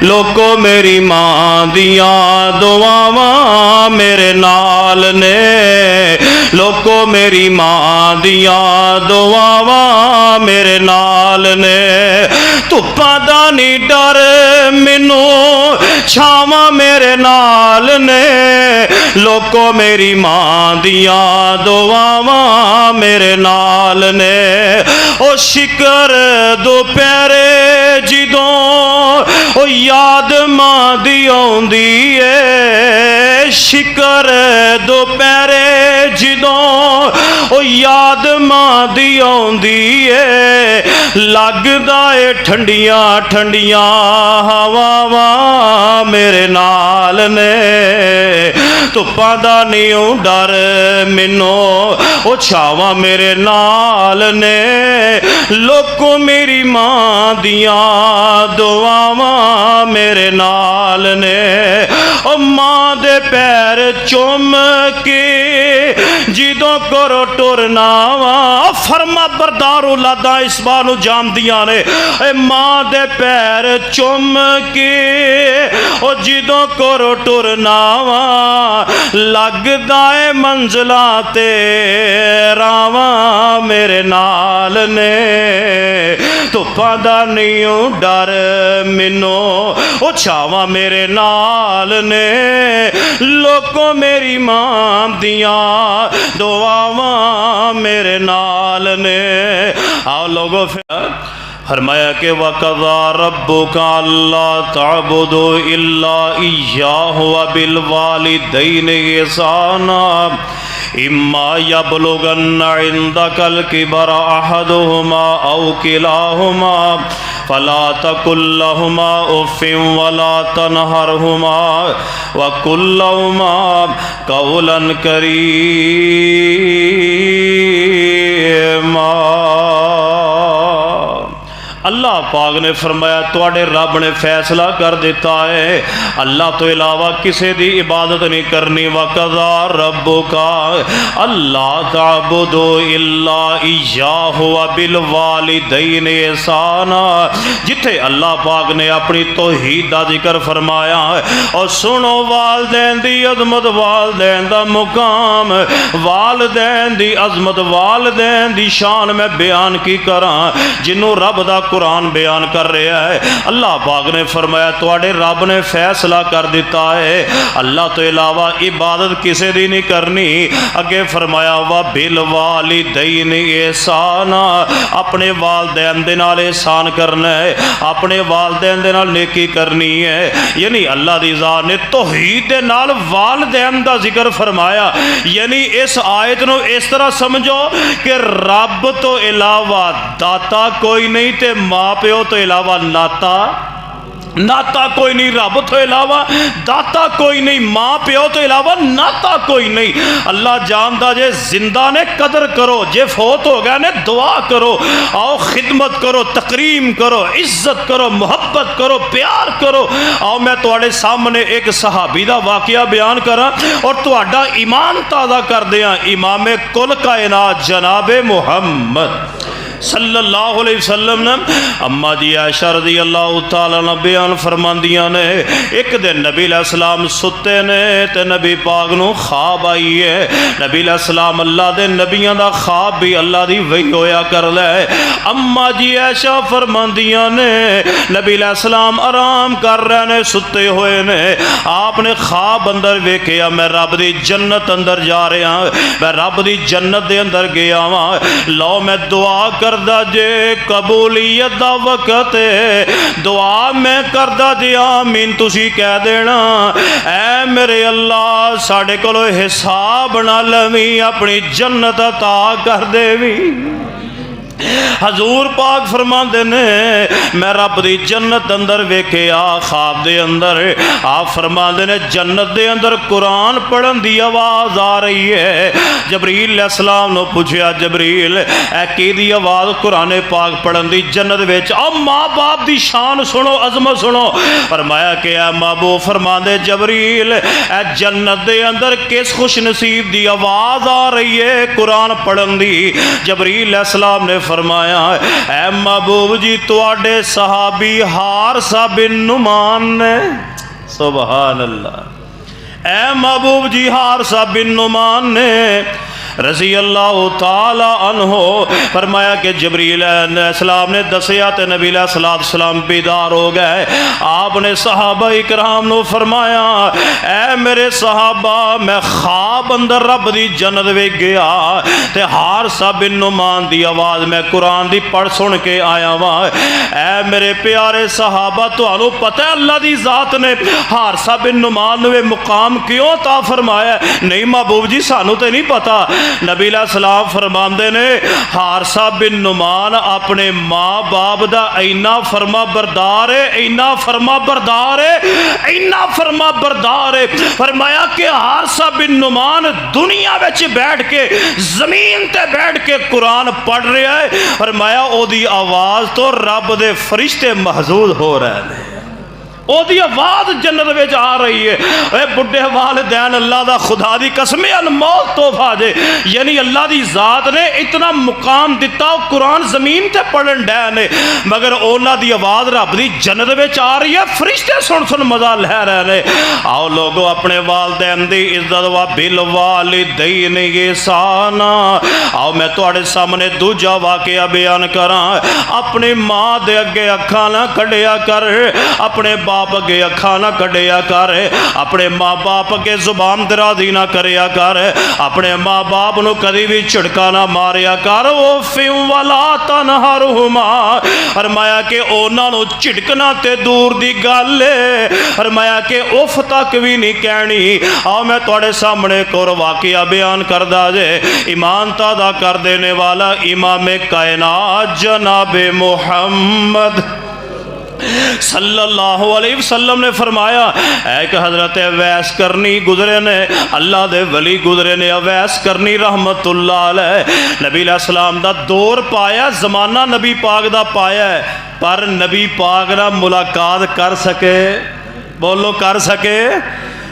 लोको मेरी मां दिया दुआवां मेरे नाल ने, लोको मेरी मां दिया दुआवां मेरे नाल ने। धुप्पां दा नी डर मैनू छावां मेरे नाल ने, लोको मेरी मां दिया दुआवां मेरे नाल ने। ओ शिकर दोपहरे जिदों ओ याद मां दी आउंदी है, शिकर दोपहरे जिदों ओ याद मां दी आउंदी है। लगदा ए ठंडियां ठंडियां हवावां मेरे नाल ने, धुप्पां दा नहीं डर मैनू ओ छावां मेरे नाल ने। लोको मेरी मां दिया दुआवां मेरे नाल ने। ओ मां दे पैर चुम के जिदों करो टुरना वा, फरमा बरदार औलादा इस बात नूं जानदियां ने। मां दे पैर चुम के ओ जिदों करो टुरना वा, लगदा है मंजिला ते रावां मेरे नाल ने। धुप्पां दा नहीं डर मैनू ओ छावां मेरे नाल ने, लोको मेरी मां दिया दुआवां मेरे नाल ने। आओ लोगो फिर फरमाया कि वक़ज़ा रब्बुका अल्ला तअबुदू इल्ला इय्याहु व बिल वालिदैनि इहसाना इम्मा यबलुगन्ना इंदकल किबरा अहदुहुमा औ किलाहुमा फला तकुल लहुमा उफ़्फ़िन वला तनहरहुमा व कुल लहुमा कौलन करीमा। अल्लाह पाक ने फरमाया तुहाडे रब ने फैसला कर दिता है अल्लाह तो इलावा किसी की इबादत नहीं करनी। वक़ज़ा रब्बुका अल्ला ताबुदू इल्ला इय्याहु व बिल वालिदैनि इहसाना, जिथे अल्लाह पाक ने अपनी तौहीद का जिक्र फरमाया और सुनो वालदैन दी अजमत, वालदैन दा मुकाम, वालदैन दी अजमत, वालदैन दी शान मैं बयान की करा जिन्हों रब दा कुरान बयान कर रहा है। अल्लाह पाक ने फरमाया तुहाडे रब ने फैसला कर दिता है अल्लाह तो इलावा इबादत किसी दी नहीं करनी। अगे फरमाया वा बिल वालिदैनि इहसाना, अपने वालदैन दे नाल एहसान करना है, अपने वालदैन दे नाल नेकी करनी है। यानी अल्लाह दी ज़ात ने तौहीद दे नाल वालदैन दा जिक्र फरमाया। यानी इस आयत नूं इस तरह समझो कि रब तो इलावा दाता कोई नहीं ते माँ प्यो तो इलावा नाता कोई नहीं, रब तो इलावा दाता कोई नहीं, माँ प्यो तो इलावा नाता कोई नहीं। अल्लाह जानदा जे जिंदा ने कदर करो, जे फोत हो गया ने दुआ करो, आओ खिदमत करो, तकरीम करो, इज्जत करो, मोहब्बत करो, प्यार करो। आओ मैं तुहाडे सामने एक सहाबी दा वाकया बयान करा और तुहाडा ईमान ताज़ा कर दियां। इमामे कुल कायनात जनाबे मुहम्मद सल्लल्लाहु अलैहि वसल्लम ने अम्मा जी आयशा रज़ी अल्लाह तआला अन्हा बयान फरमांदियां ने एक दिन नबी अलैहिस्सलाम सुते ने ते नबी पाक नूं ख्वाब आई है। नबी अलैहिस्सलाम अल्लाह दे नबियां दा ख्वाब भी अल्लाह दी वही होया कर लै। अम्मा जी आयशा फरमांदियां ने नबी अलैहिस्सलाम आराम कर रहे ने, सुते हुए ने, आपने ख्वाब अंदर वेखिया मैं रब दी जन्नत अंदर जा रहा, मैं रब दी जन्नत दे अंदर गया वां। लो मैं दुआ करदा जे कबूलियत दा वक्त दुआ मैं करदा जे आमीन तुसी कह देना। ऐ मेरे अल्लाह साडे कोलों हिसाब ना लवी, अपनी जन्नत अता कर देवी। हजूर पाक फरमाते ने मैं रब दी जन्नत अंदर वेखिया ख्वाब दे अंदर, आप फरमाते ने जन्नत दे अंदर कुरान पढ़न दी आवाज़ आ रही है। जबरील अलैहिस्सलाम ने पूछा जबरील ऐ किहदी आवाज़ कुरान पाक पढ़न दी जन्नत विच? अब माँ बाप की शान सुनो, अजमत सुनो। फरमाया कि ऐ महबूब फरमाते जबरील ऐ जन्नत दे अंदर किस खुश नसीब की आवाज़ आ रही है कुरान पढ़न दी? जबरील अलैहिस्सलाम ने फरमाया ऐ महबूब जी तुहाडे सहाबी हारसा बिन नुमान ने। सुभान अल्लाह। ऐ महबूब जी हारसा बिन नुमान ने रज़ी अल्लाह ताला अन्हो फरमाया कि जबरील अलैहिस्सलाम ने दसिया तो नबी अलैहिस्सलाम बेदार हो गए। आपने सहाबा इकराम नू फरमाया ऐ मेरे सहाबा मैं ख्वाब अंदर रब दी जन्नत वेख गया ते हारसा बिन नुमान दी आवाज़ मैं कुरान दी पढ़ सुन के आया वा। ऐ मेरे प्यारे सहाबा तुहानू पता है अल्लाह दी ज़ात ने हारसा बिन नुमान नू मुकाम क्यों ता फरमाया? नहीं महबूब जी सानू तो नहीं पता। नबी सलाम फरमाते ने हारसा बिन नुमान अपने माँ बाप का इन्ना फरमा बरदार है, इन्ना फरमा बरदार है, इन्ना फरमा बरदार है। फरमाया कि हारसा बिन नुमान दुनिया में बैठ के जमीन ते बैठ के कुरान पढ़ रहा है। फरमाया ओदी आवाज़ तो रब दे फरिश्ते महजूद हो रहे हैं, ओदी आवाज़ जन्नत में आ रही है। ए बुढ़े वालिदैन अल्लाह दा खुदा दी कसम अनमोल तोहफा जे, यानी अल्लाह दी ज़ात ने इतना मुकाम दिता कुरान जमीन ते पढ़न डे ने मगर उन्हां दी आवाज़ रब दी जन्नत में आ रही है। फरिश्ते सुन सुन मजा लै रहे ने। आओ लोगो अपने वालिदैन दी इज्जत वा बिल वालिदैन एहसाना। आओ मैं तुहाडे सामने दूजा वाकया बयान करा। अपनी माँ दे अगे अखां ना कढ़िया कर, अपने बाप अगे अखा ना कढ़िया कर, अपने माँ बाप अगे जुबान दराजी ना करिया कर, अपने माँ बाप नू कभी भी झिड़का ना मारिया कर। वो फ्यूं वाला तनहरुमा फरमाया कि उन्हां नू झिड़कना ते दूर दी गल है, फरमाया कि उफ तक भी नहीं कहनी। आओ मैं तुहाडे सामने एक और वाकया बयान करदा जे। ईमान तादा कर देने वाला इमाम कायनात जनाबे मुहम्मद सल्लल्लाहु अलैहि वसल्लम ने फरमाया एक हजरत अवैस करनी गुजरे ने, अल्लाह दे वली गुजरे ने अवैस करनी रहमतुल्लाह अलैह। नबी अलैहिस्सलाम दा दौर पाया, जमाना नबी पाक दा पाया, पर नबी पाक ना मुलाकात कर सके, बोलो कर सके।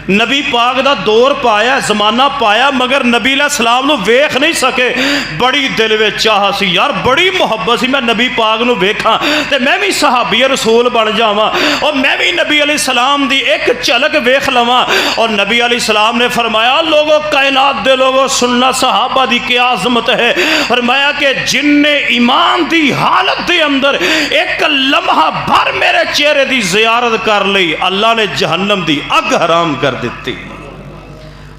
नबी पाक दा दौर पाया, जमाना पाया मगर नबी अलैहिस्सलाम नू वेख नहीं सके। बड़ी दिल में चाह सी यार, बड़ी मुहब्बत सी मैं नबी पाक नू वेखां ते मैं भी सहाबी रसूल बन जावां और मैं भी नबी अलैहिस्सलाम दी एक झलक वेख लवां। और नबी अलैहिस्सलाम ने फरमाया लोगो कायनात दे लोगो सुनना सहाबा दी क्या अजमत है। फरमाया कि जिन्ने ईमान दी हालत दे अंदर एक लम्हा भर मेरे चेहरे दी जियारत कर ली, अल्लाह ने जहन्नम दी अग हराम कर दिती।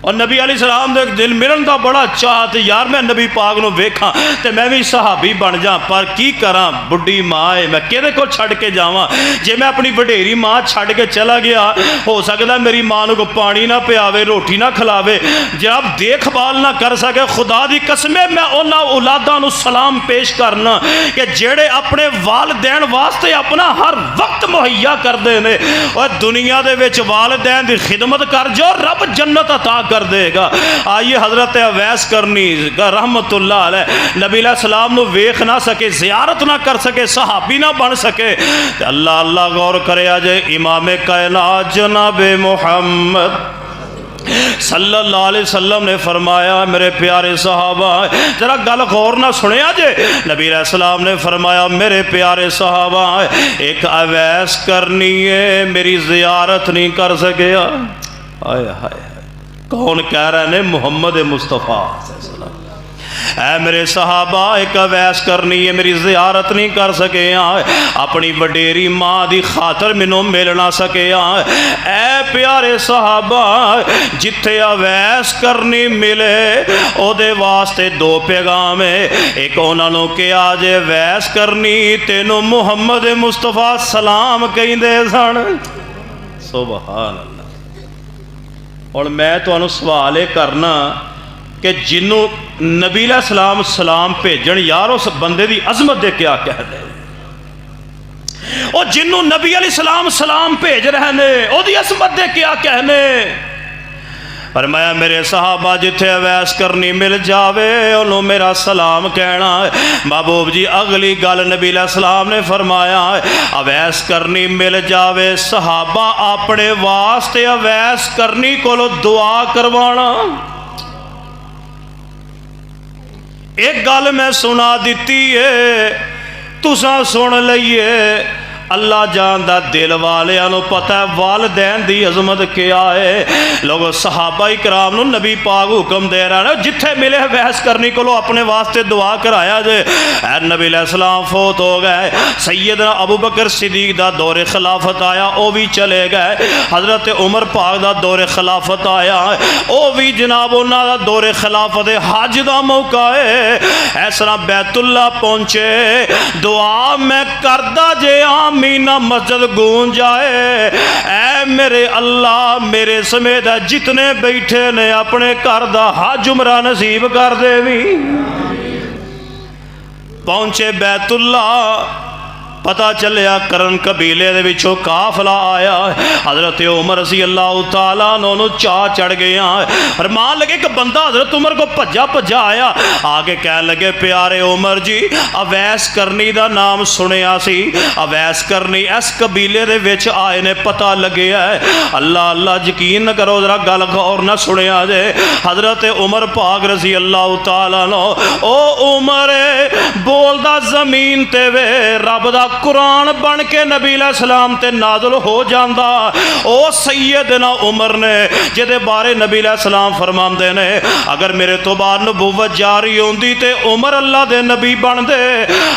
और नबी अलैहि सलाम दे दिल मिलन का बड़ा चाह ते यार मैं नबी पाक नू वेखां ते मैं भी सहाबी बन जा, पर की करा बुढ़ी माँ है, मैं किहदे कोल छड़ के जावां। जे मैं अपनी वडेरी माँ छड़ के चला गया हो सकता मेरी माँ नू को पानी ना पियावे, रोटी ना खिलावे, जब देखभाल ना कर सके। खुदा दी कसमे मैं उन्हां औलादां नू सलाम पेश करना कि जेड़े अपने वालिदैन वास्ते अपना हर वक्त मुहैया करते हैं। और दुनिया दे विच वालिदैन दी खिदमत कर जो रब जन्नत अता कर देगा। आइए हजरत अवैस करनी रहमतुल्लाह अलैह नबी अलैहिस्सलाम नू वेख ना सके, ज़ियारत ना कर सके, सहाबी ना बन सके। अल्लाह अल्लाह गौर करे अजे इमाम कायनात जनाबे मुहम्मद सल्लल्लाहु अलैहि वसल्लम ने फरमाया मेरे प्यारे सहाबा जरा गल गौर ना सुने जे। नबी अलैहिस्सलाम ने फरमाया मेरे प्यारे सहाबा एक अवैस करनी है मेरी ज़ियारत नहीं कर सकिया। हाय हाय कौन कह रहे ने? मुहम्मद मुस्तफ़ा। ऐ मेरे सहाबा एक अवैस करनी है मेरी ज़ियारत नहीं कर सके, अपनी वडेरी माँ की खातर मैनू मिल ना सके। ऐ प्यारे सहाबा जिथे अवैस करनी मिले ओदे वास्ते दो पैगाम है। एक उन्होंने कहा जे अवैस करनी तेनों मुहम्मद मुस्तफ़ा सलाम कहिंदे सन। सुभान अल्लाह। और मैं तुहानू सवाल ये करना कि जिन्हों नबी अलैहिस्सलाम सलाम भेजन यार उस बंदे की अजमत दे क्या कहते हैं, और जिन्हों नबी अलैहिस्सलाम सलाम भेज रहे ने ओदी अजमत दे क्या कहने। पर मैं मेरे सहाबा जिथे अवैस करनी मिल जावे उन्हों मेरा सलाम कहना। महबूब जी अगली गल नबी अलैहिस्सलाम ने फरमाया अवैस करनी मिल जावे सहाबा अपने वास्ते अवैस करनी कोलों दुआ करवाना। एक गल मैं सुना दी है, तुसा सुन लईए। अल्लाह जानदा दिल वालियां नूं पता है वालदैन दी अजमत क्या है। लोगों सहाबा इकराम नूं नबी पाक हुक्म दे रहा है, जिथे मिले बहस करनी को अपने वास्ते दुआ कराया जे। नबी अलैहिस्सलाम फोत हो गए, सैयदना अबू बकर सिद्दीक दा दौरे खिलाफत आया, वो भी चले गए। हजरत उमर पाक दा दौरे खिलाफत आया, वो भी जनाब उन्हां दा दौरे खिलाफत हज दा मौका है। इस तरह बैतुल्ला पहुंचे, दुआ मैं करदा जे मीना मस्जिद गूंज जाए, ऐ मेरे अल्लाह मेरे समेत जितने बैठे ने अपने घर दा हज उमरा नसीब कर देवी। पहुंचे बैतुल्ला, पता चलिया करन कबीले दे विचों काफिला आया। हजरत उमर रज़ी अल्लाह तआला अन्हु चाह चढ़ गया। फरमान लगे कि बंदा हजरत उमर को भज्जा भज्जा आया, आके कह लगे प्यारे उमर जी अवैस करनी दा नाम सुनिया सी, अवैस करनी इस कबीले दे विच आए ने, पता लगे है। अल्लाह अल्लाह यकीन न करो, जरा गल गौर न सुनिया जे। हजरत उमर पाक रज़ी अल्लाह तआला ओ उमर बोलदा जमीन ते वे रब दा कुरान बन के नबी अलैहिस्सलाम ते नाज़िल हो जांदा। ओ सैयदना उमर ने जिहदे बारे नबी अलैहिस्सलाम फरमांदे ने, अगर मेरे तो बाद नबूवत जारी होंदी ते उमर अल्लाह दे नबी बनदे।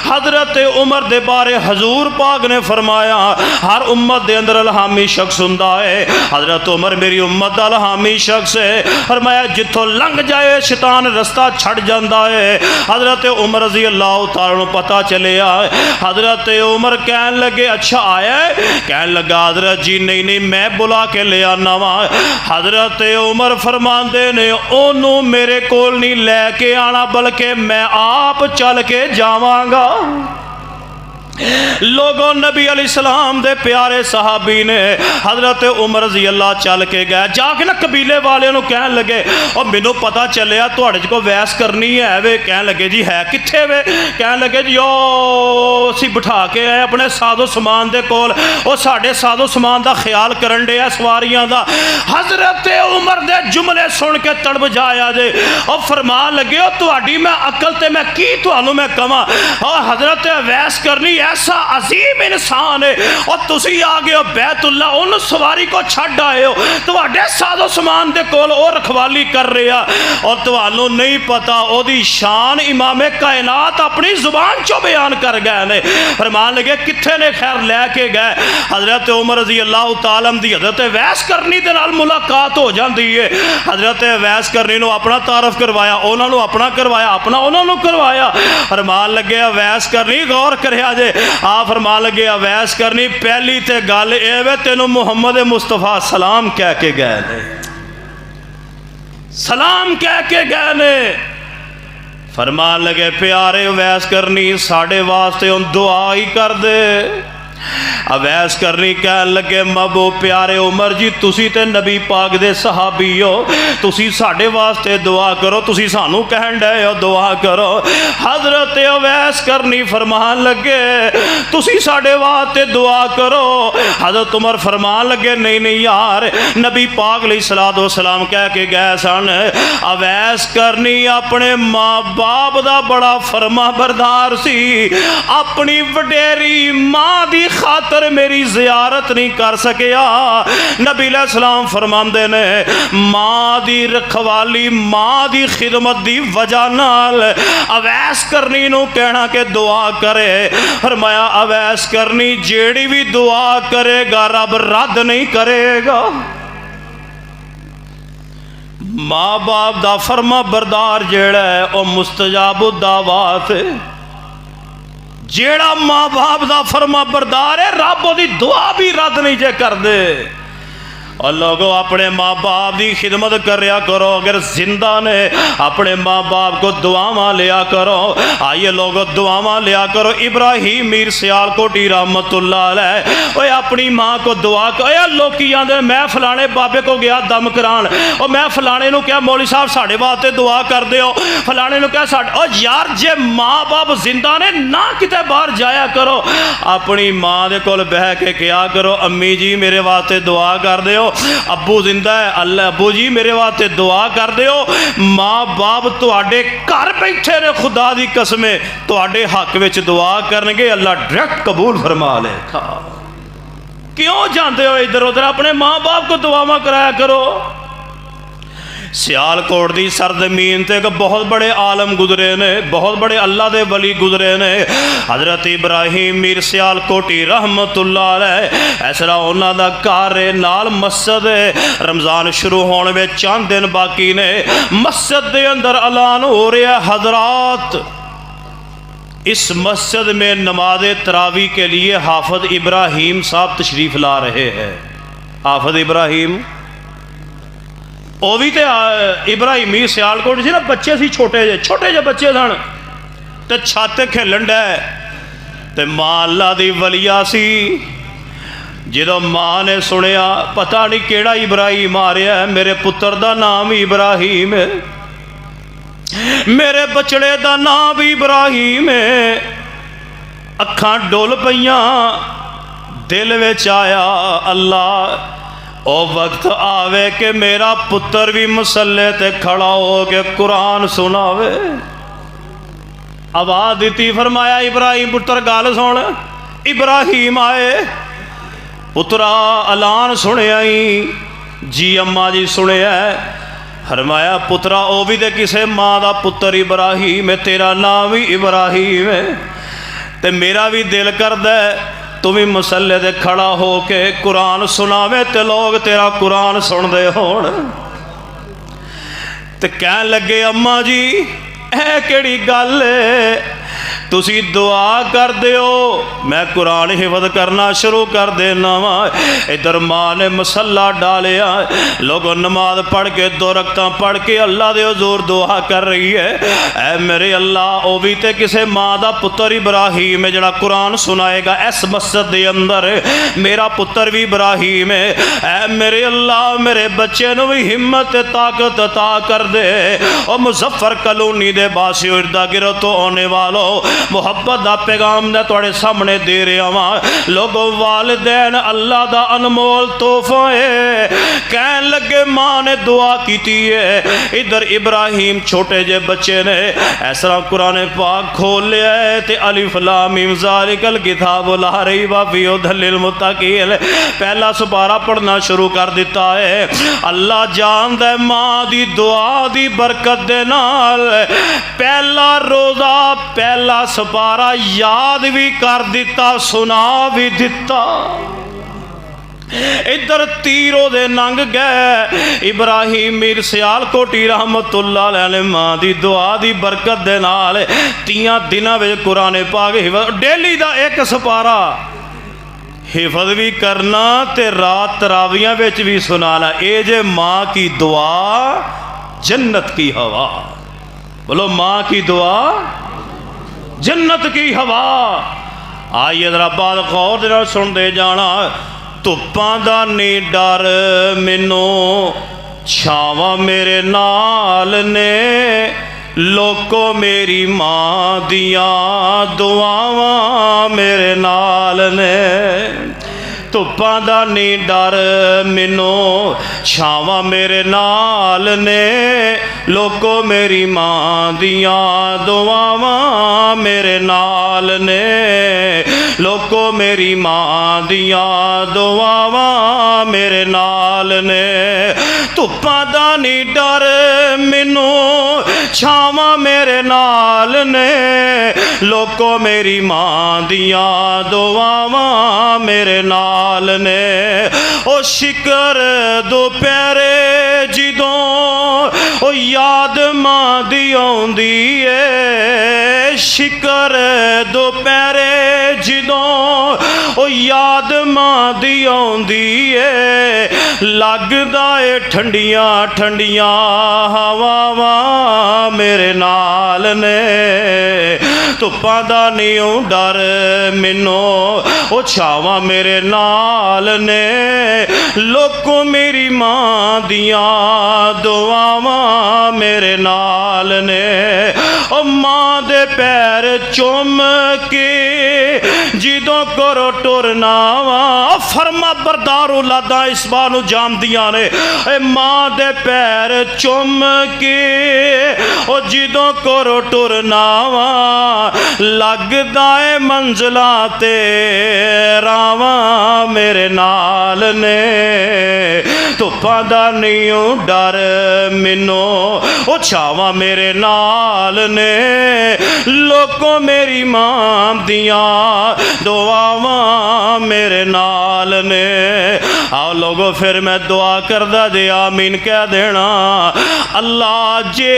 हजरत उमर दे बारे हजूर पाक ने फरमाया हर उम्मत दे अंदर अलहामी शख्स हुंदा है, हजरत उमर मेरी उम्मत दा अलहामी शख्स है। फरमाया जिथों लंघ जाए शैतान रस्ता छड़ जांदा है। हजरत उमर रज़ी अल्लाह तआला नूं पता चलिया। हजरत उमर कहन लगे अच्छा आया है? कहन लगा हजरत जी नहीं नहीं मैं बुला के ले आना वा। हजरत उमर फरमांदे ने ओनू मेरे कोल नहीं लैके आना, बल्कि मैं आप चल के जावांगा। लोगों नबी अलैहिस्सलाम दे प्यारे सहाबी ने हजरत उमर रज़ी अल्लाह चल के गए, जाके ना कबीले वाले नूं कहन लगे और मैनू पता चलिया तुहाडे को वैस करनी है वे। कहन लगे जी है कित्थे वे? कहन लगे जी ओ असीं बिठा के आए अपने साजो समान दे कोल, ओ साडे साजो समान दा ख्याल करन डे आ सवारियां दा। हजरत उमर दे जुमले सुन के तड़प जाया जे और फरमान लगे ओ तुहाडी मैं अकल ते मैं की तुहानू मैं कवां, और हजरत वैस करनी ऐसा अजीम इंसान है और तुसी आ गए हो बैतुल्ला उन सवारी को छड़ आए हो, तुहाडे साजो समान दे कोल ओ रखवाली कर रहा और तुहानू नहीं पता ओदी शान इमामे कायनात अपनी जुबान चो बयान कर गए ने। फरमान लगे कित्थे ने? खैर लैके गए। हजरत उमर रज़ी अल्लाह तआला दी हजरत वैस करनी दे नाल मुलाकात हो जाती है। हजरत वैस करनी नूं अपना तारफ करवाया, उन्हां नूं अपना करवाया, अपना उन्हां नूं करवाया। फरमान लगे वैस करनी गौर करिया जे, आ फरमान लगे अवैस करनी पहली ते गल ए वे तेनू मुहम्मद मुस्तफा सलाम कह के गए ने, सलाम कह के गए ने। फरमान लगे प्यारे अवैस करनी साढ़े वास्ते हुण दुआ ही कर दे। अवैस करनी कह लगे मबो प्यारे उमर जी तुसी ते नबी पाक दे सहाबी हो, तुसी साढ़े वास्ते दुआ करो, तुसी सानू कहन डे हो दुआ करो। हजरत अवैस करनी फरमान लगे तुसी साढ़े वास्ते दुआ करो। हजरत उमर फरमान लगे नहीं नहीं यार, नबी पाक अलैहिस्सलातु वस्सलाम कह के गए सन अवैस करनी अपने माँ बाप दा बड़ा फरमा बरदार सी, अपनी वडेरी माँ दी खातर मेरी जियारत नहीं कर सकिया। नबी अलैहिस्सलाम फरमांदे ने मां दी रखवाली मां दी खिदमत दी वजह नाल अवैस करनी नूं कहना कि दुआ करे। फरमाया अवैस करनी जेड़ी भी दुआ करेगा रब रद्द नहीं करेगा। माँ बाप दा फरमा बरदार जेड़ा है वह मुस्तजाबु दावात है। जेड़ा माँ बाप का फरमा बरदार है रब ओदी दुआ भी रद्द नहीं जे कर दे। और लोगों अपने माँ बाप की खिदमत करया करो, अगर जिंदा ने अपने माँ बाप को दुआवां लिया करो। आइए लोगों दुआवां लिया करो। इब्राहिम मीर सियालकोटी रहमतुल्लाह अलैह ओए अपनी माँ को दुआ कर। लोग आते मैं फलाने बाबे को गया दम करान और मैं फलाने नूं क्या मौली साहब साढ़े वास्ते दुआ कर दो, फलाने नूं क्या साढ़े। और यार जे माँ बाप जिंदा ने ना किते बाहर जाया करो, अपनी माँ दे कोल बह के क्या करो अम्मी जी मेरे वास्ते दुआ कर दो। अब्बू जिंदा है, अल्लाह अब्बू जी मेरे वास्ते दुआ कर दियो, माँ बाप तुहाडे घर बैठे ने, खुदा दी कसम तुहाडे हक विच दुआ करनगे, अल्लाह डायरेक्ट कबूल फरमा लेगा। क्यों जाते हो इधर उधर, अपने माँ बाप को दुआवां कराया करो। सियालकोट की सरजमीन ते एक बहुत बड़े आलम गुजरे ने, बहुत बड़े अल्लाह दे वली गुजरे ने, हजरत इब्राहिम मीर सियालकोटी रहमतुल्लाह अलैह। इस तरह उन्हां दा घर नाल मस्जिद है। रमज़ान शुरू होने में चंद दिन बाकी ने, मस्जिद के अंदर ऐलान हो रहा है, हजरात इस मस्जिद में नमाज तरावी के लिए हाफिज इब्राहिम साहब तशरीफ़ ला रहे हैं। हाफिज इब्राहिम वो भी तो इब्राहिमी सियालकोट से ना, बच्चे सी छोटे जे बच्चे सन, तो छत खेलन डे, तो मां अल्लाह दी वलिया सी। जो मां ने सुनिया पता नहीं केड़ा इब्राहिम आ रहा है, मेरे पुत्र का नाम इब्राहिम है, मेरे बचड़े का नाम भी इब्राहिम है। अखां डुल पईयां, दिल विच आया अल्लाह ओ वक्त आवे कि मेरा पुत्र भी मसले ते खड़ा हो के कुरान सुनावे। आवाज दी, फरमाया इब्राहिम पुत्र गल सुन। इब्राहिम आए, पुत्रा ऐलान सुनिया ही जी, अम्मा जी सुनिया। फरमाया पुत्रा ओ भी तो किसी माँ का पुत्र इब्राहिम है, तेरा नाम भी इब्राहिम है, तो मेरा भी दिल करदा है तू भी मसले ते खड़ा हो के कुरान सुनावे, तो लोग तेरा कुरान सुनते होण। तो कह लगे अम्मा जी ऐ केड़ी गल है, तुसी दुआ कर दियो मैं कुरान हिफज करना शुरू कर देना वा। इधर माँ ने मसला डालिया, लोग नमाज पढ़ के 2 रकतां पढ़ के अल्लाह दे हुजूर दुआ कर रही है, ऐ मेरे अल्लाह ओ भी ते किसे माँ का पुत्र इब्राहिम है जड़ा कुरान सुनाएगा इस मस्जिद के अंदर, मेरा पुत्र भी इब्राहिम है। ऐ मेरे अल्लाह मेरे बच्चे नूं भी हिम्मत ताकत अता कर दे। और मुजफ्फर कलोनी दे बासी इर्दा गिरद तो आने वालों, मुहब्बत का पैगाम मैं तुहाडे सामने दे रहा वां। लोगों वालिदैन अल्लाह का अनमोल तोहफा है। कहन लगे माँ ने दुआ की है, इधर इब्राहिम छोटे जे बच्चे ने इस तरह कुरान पाक खोल लिया है, ते अलिफ लाम मीम ज़ालिकल किताब ला रैब हुदल लिल मुत्तकीन पहला सुपारा पढ़ना शुरू कर दिता है। अल्लाह जानदा माँ की दुआ की बरकत दे नाल पहला रोज़ा पहला सुपारा याद भी कर दिता, सुना भी दिता। इधर तीरों दे नंग गए। इब्राहिम मीर सियालकोटी रहमतुल्लाह अलैह मां दी दुआ दी बरकत दे नाल 30 दिनां विच कुरान पाक डेली दा एक सुपारा हिफज भी करना ते रात तरावियां विच भी सुनाना। ये जे माँ की दुआ जन्नत की हवा, बोलो माँ की दुआ जन्नत की हवा। आइए जरा बात गौर दे नाल सुनते जाना। धुप्पां दा नहीं डर मैनू, छावां मेरे नाल ने, लोको मेरी मां दियां दुआवां मेरे नाल ने। धुप्पां दा नहीं डर मैनू, छावां मेरे नाल ने, लोको मेरी मां दियां दुआवां मेरे नाल ने, लोको मेरी मां दियां दुआवां मेरे नाल ने। धुप्पां दा नहीं डर मैनू, छावां मेरे नाल ने, लोको मेरी मां दियां दुआवां मेरे नाल ने। ओ शिकर दोपहरे जिदों ओ याद मां दी आउंदी है, शिकर दोपहरे जिदों ओ याद मां दी आउंदी है, लगदा ए ठंडियां ठंडियां हवावां मेरे नाल ने। धुप्पां दा नहीं डर मैनू, ओ छावां मेरे नाल ने, लोको मेरी मां दियां दुआवां मेरे नाल ने। ओ मां दे पैर चुम के जिदों करो टुरना वा, फरमा बरदार औलादा इस बात नूं जानदियां ने मां दे पैर चुम के ओ जिदों कोरो टुरना वा लगदा है मंजिला ते रावा मेरे नाल ने धुप्पां दा नहीं डर मैनू ओ छावा मेरे नाल ने लोगों मेरी मां दियां दुआवां मेरे नाल ने। आओ लोगो फिर मैं दुआ करदा जे आमीन कह देना। अल्लाह जे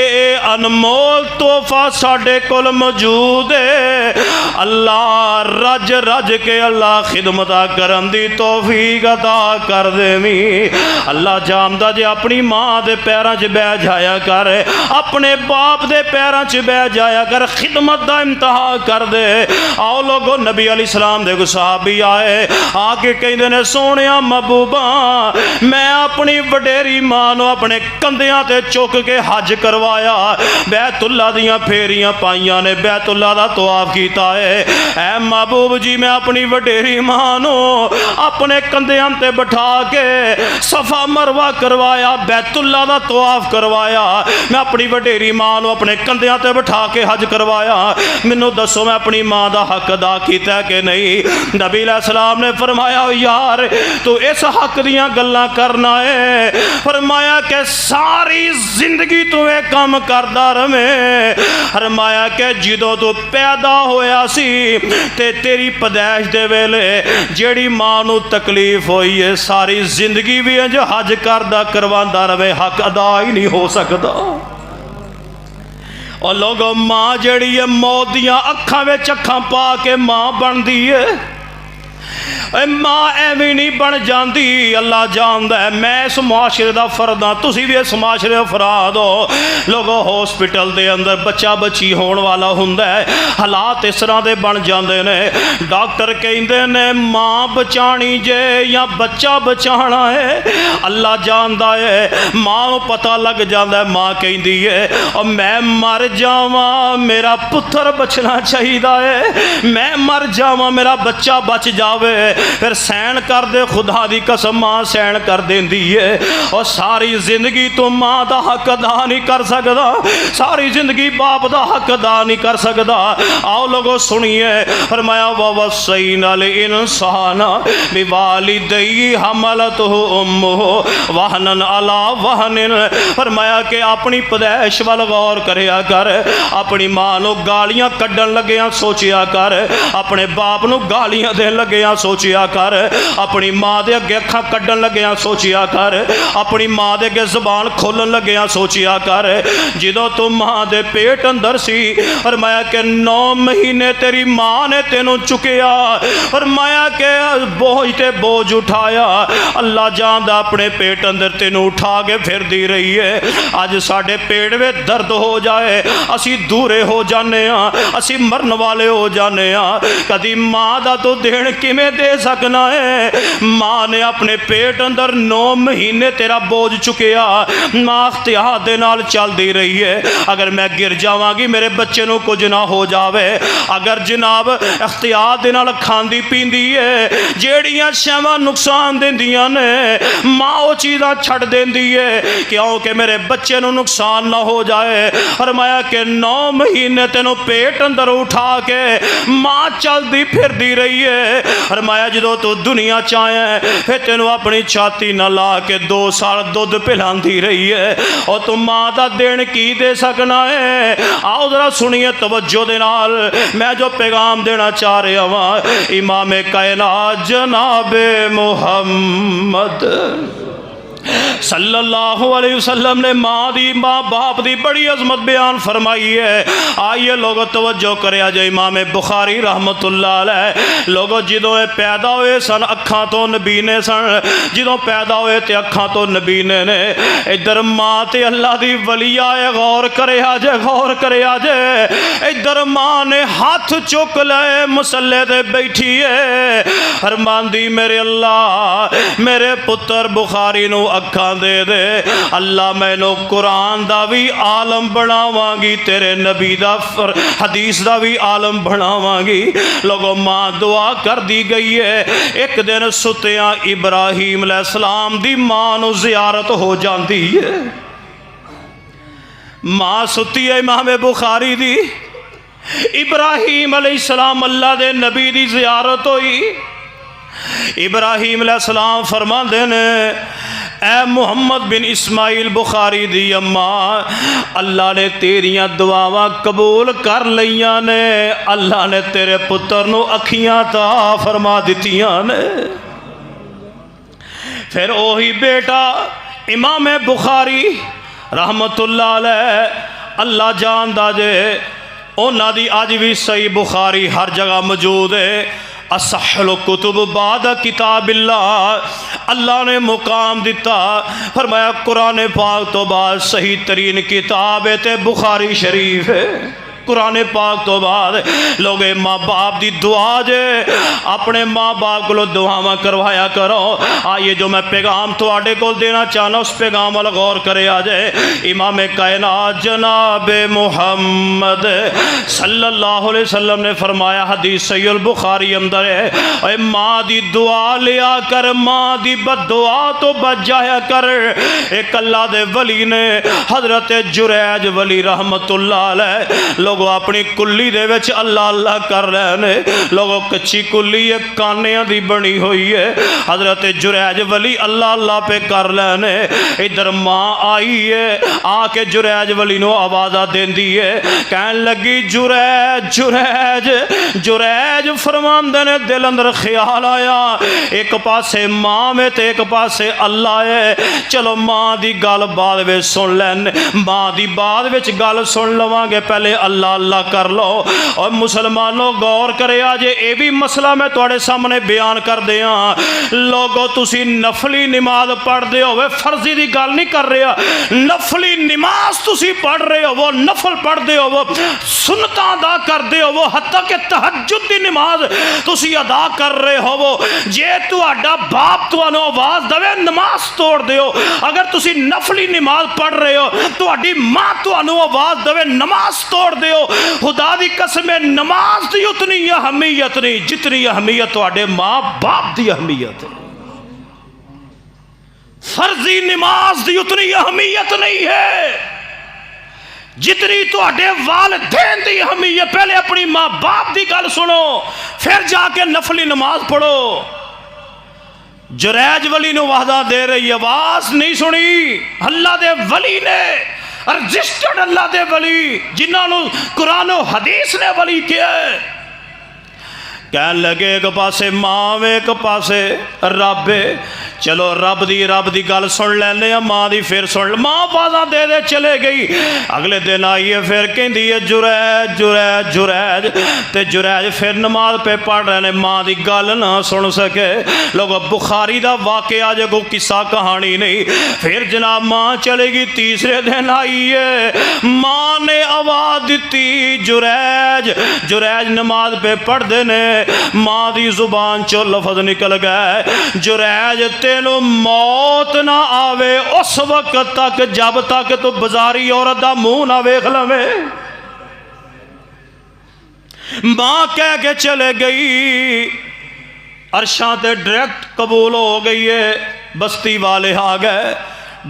अनमोल तोहफा साडे कोल मौजूद है अल्लाह रज रज के अल्लाह खिदमता करन दी तौफीक अता कर देवी। अल्लाह जानदा जे अपनी मां दे पैरां च बह जाया कर अपने बाप दे पैरां च बह जाया कर खिदमत दा इम्तिहा कर दे। आओ लोगो नबी अलैहि सलाम दे सहाबी आए आके कहंदे ने सोहणिया महबूबा मैं अपनी वडेरी मां नूं अपने कंधियां ते चुक के हज करवाया बैतुल्ला दियां फेरियां पाइयां ने बैतुल्ला दा तवाफ कीता है। ऐ महबूब जी मैं अपनी वडेरी मां नूं अपने कंधियां ते बिठा के सफा मरवा करवाया बैतुल्ला दा तवाफ करवाया मैं अपनी वडेरी मां नूं अपने कंधियां ते बिठा के हज करवाया मैनू दसो मैं अपनी मां दा हक अदा कीता कि नहीं। नबी अलैहिस्सलाम ने फरमाया यार तू इस हक दियां गल्लां करना है फरमाया कि सारी जिंदगी तू ये काम करदा रहे फरमाया कि जदों तू पैदा होया सी ते तेरी पैदाइश दे वेले जेड़ी मां नू तकलीफ हुई है सारी जिंदगी भी इंज हज करदा करवांदा रहे हक अदा ही नहीं हो सकता। और लोगों मां जड़ी है मौत दियां अखां विच अखां पा के मां बनदी है मां एवं नहीं बन जाती अल्लाह जानदा है। मैं इस मुआशरे का फर्द हाँ तुसी भी इस मुआशरे अफराद हो। लोगों हॉस्पिटल के अंदर बच्चा बच्ची होने वाला हुंदा है हालात इस तरह के बन जाते हैं डॉक्टर कहते ने मां बचानी जे या बच्चा बचाना है अल्लाह जानदा है। मां को पता लग जाता है मां कहती है और मैं मर जावा मेरा पुत्र बचना चाहिए है मैं मर जावा मेरा बच्चा बच जावे फिर सहन कर दे खुदा दी कसम मां सहन कर देंदी है और सारी जिंदगी तो मां दा हक अदा नहीं कर सकदा सारी जिंदगी बाप दा हक अदा नहीं कर सकदा। आओ लोगों सुनिए फरमाया ववस्सैनल इंसान बिवालिदैहि हमलतहु उम्मुहु वहनन अला वहनिन। फरमाया कि अपनी पैदाइश वाल गौर करया कर अपनी मां नूं गालियां कड्डण लग्गियां सोचिया कर अपने बाप नूं गालियां देण लग्गियां सोचिया कर अपनी मां दे अगे अखां कड्डण लग्गियां सोचिया कर अपनी मां दे अगे ज़बान खोलन लग्गियां सोचिया कर। जदों तू मां दे पेट अंदर सी फरमाया कि 9 महीने तेरी मां ने तेनों चुकिया फरमाया कि बोझ ते बोझ उठाया अल्लाह जानदा अपने पेट अंदर तेनों उठा के फिरदी रही है। अज साडे पेट में दर्द हो जाए असी दूरे हो जाने असी मरन वाले हो जाने कदी मां दा तो देण किवें दे सकना है। मां ने अपने पेट अंदर 9 महीने तेरा बोझ चुकिया मां इख्तियार दे नाल चलदी रही है अगर मैं गिर जावांगी मेरे बच्चे नूं कुछ ना हो जावे अगर जनाब इख्तियार दे नाल खांदी पींदी है जेड़ियां शैवां नुकसान देंदियां ने मां वो चीज़ां छड़ देंदी है क्योंकि मेरे बच्चे नूं नुकसान ना हो जाए। फरमाया कि 9 महीने तेनों पेट अंदर उठा के मां चलदी फिरदी रही है। फरमाया जो तू दुनिया च आया फिर तेनों अपनी छाती न ला के 2 साल दुध पिलांदी रही है और तू मां का देन की दे सकना है। आओ जरा सुनिए तवज्जो दे नाल मैं जो पैगाम देना चाह रहा वहाँ इमाम कायनात जनाबे मुहम्मद सल्लल्लाहु अलैहि वसल्लम ने माँ दी माँ बाप दी बड़ी अजमत बयान फरमाई है। आइए लोगों तवज्जो करे जे इमाम बुखारी रहमतुल्लाह अलैह लोगों जिदों पैदा हुए सन अखां तो नबीने सन जिदों पैदा हुए तो अखां तो नबीने ने इधर माँ ते अल्लाह दी वलिया है गौर करे जे इधर माँ ने हाथ चुक ले मुसल्ले ते बैठी है फरमांदी मेरे अल्लाह मेरे पुत्र बुखारी नूं अखा दे दे। अल्लाह मैनू कुरान दा भी आलम बनावांगी, तेरे नबी दा हदीस दा भी आलम बनावांगी। लोगों माँ दुआ कर दी गई है। एक दिन सुतिया इब्राहीम अलैहिस्सलाम दी माँ नू ज़ियारत हो जाती है। माँ सुती है इमाम बुखारी दी, इब्राहीम अलैहिस्सलाम अल्लाह दे नबी दी ज़ियारत हुई। इब्राहीम अलैहिस्सलाम फरमांदे ने, ऐ मुहम्मद बिन इस्माइल बुखारी दी अम्मा, अल्लाह ने तेरियां दुआवां कबूल कर लईयां ने, अल्लाह ने तेरे पुत्र नू अखियां ता फरमा दित्तियां ने। फिर वही बेटा इमाम बुखारी रहमतुल्लाह अलैह, अल्लाह जानदा जे उन्हां दी अज भी सही बुखारी हर जगह मौजूद है। असहल कुतुब बाद किताबिल्लाह, अल्लाह ने मुकाम दिता, फरमाया कुरान पाक तो बाद सही तरीन किताब है ते बुखारी शरीफ है। कुरान पाक तो बाद लोग माँ बाप की दुआ जे, अपने माँ बाप को दुआवां करवाया करो। आइए जो मैं पैगाम थोड़े को देना चाहना उस पैगाम वाल गौर करे आ जाए। इमाम कायनात जनाब मुहम्मद सल्लल्लाहु अलैहि वसल्लम ने फरमाया, हदीस सहीह बुखारी अंदर है, माँ की दुआ लिया कर, माँ की बददुआ तो बच जाया कर। एक अल्लाह दे वली ने हजरत जुरैज वली रहमतुल्लाह अलैह लोग अपनी कुल्ली दे विच अल्लाह अल्लाह कर रहे ने। लोगों कच्ची कुल्ली है, कानियां दी बनी हुई है। हजरत जुरैज वली अल्लाह अल्लाह पे कर रहे ने। इधर माँ आई है, आके जुरैज वली नू आवाज़ा देंदी है, कहन लगी जुरैज जुरैज जुरैज। फरमांदे ने दिल अंदर ख्याल आया, एक पासे माँ में ते एक पासे अल्लाह है। चलो माँ की गल बाद में सुन लैन, माँ की बाद में गल सुन लवांगे, पहले अल्लाह अल्लाह कर लो। और मुसलमानों गौर करे आज ये भी मसला मैं तुहाडे सामने बयान कर दिया। लोगों तुसी नफली नमाज पढ़ते हो, फर्जी की गल नहीं कर रहा, नफली नमाज तुसी पढ़ रहे हो, वो नफल पढ़ते हो, वो सुन्नतां अदा करते हो, वो हत्ता के तहज्जुद की नमाज तुसी अदा कर रहे हो। वो जे तुहाडा बाप तुहानू आवाज़ देवे नमाज तोड़ दिओ। अगर तुसी नफली नमाज पढ़ रहे हो, तुहाडी माँ तुहानू आवाज़ देवे नमाज तोड़ दिओ। खुदा दी कसम, नमाज की उतनी अहमियत नहीं जितनी अहमियत तुहाडे माँ बाप की अहमियत है। फर्जी नमाज की उतनी अहमियत नहीं है जितनी तुहाडे वालिदैन की अहमियत। पहले अपनी माँ बाप की गल सुनो, फिर जाके नफली नमाज पढ़ो। जुरैज वली नू वादा दे रही, आवाज नहीं सुनी। अल्लाह दे वली ने रजिस्टर्ड, अल्लाह दे वली जिन्होंने कुरान और हदीस ने वली किया है। कह लगे एक पासे माँ वे एक पासे रब है। चलो रब की गल सुन लैने, माँ की फिर सुन। माँ बाजा दे दे चले गई। अगले दिन आई है, फिर कहती है जुरैज जुरैज जुरैज। ते जुरैज फिर नमाज पे पढ़ रहे ने, माँ की गल ना सुन सके। लोग बुखारी का वाकया जो कोई किस्सा कहानी नहीं। फिर जनाब माँ चलेगी, तीसरे दिन आई है, माँ ने आवाज़ दी जुरैज जुरैज। नमाज पे पढ़ते ने, माँ की जुबान चो लफज निकल गए, जुरैज तेनू मौत ना आवे उस वक्त तक जब तक तू बाजारी औरत का मुंह ना वेख लवे। मां कह के चले गई, अरशां ते डायरेक्ट कबूल हो गई है। बस्ती वाले आ गए,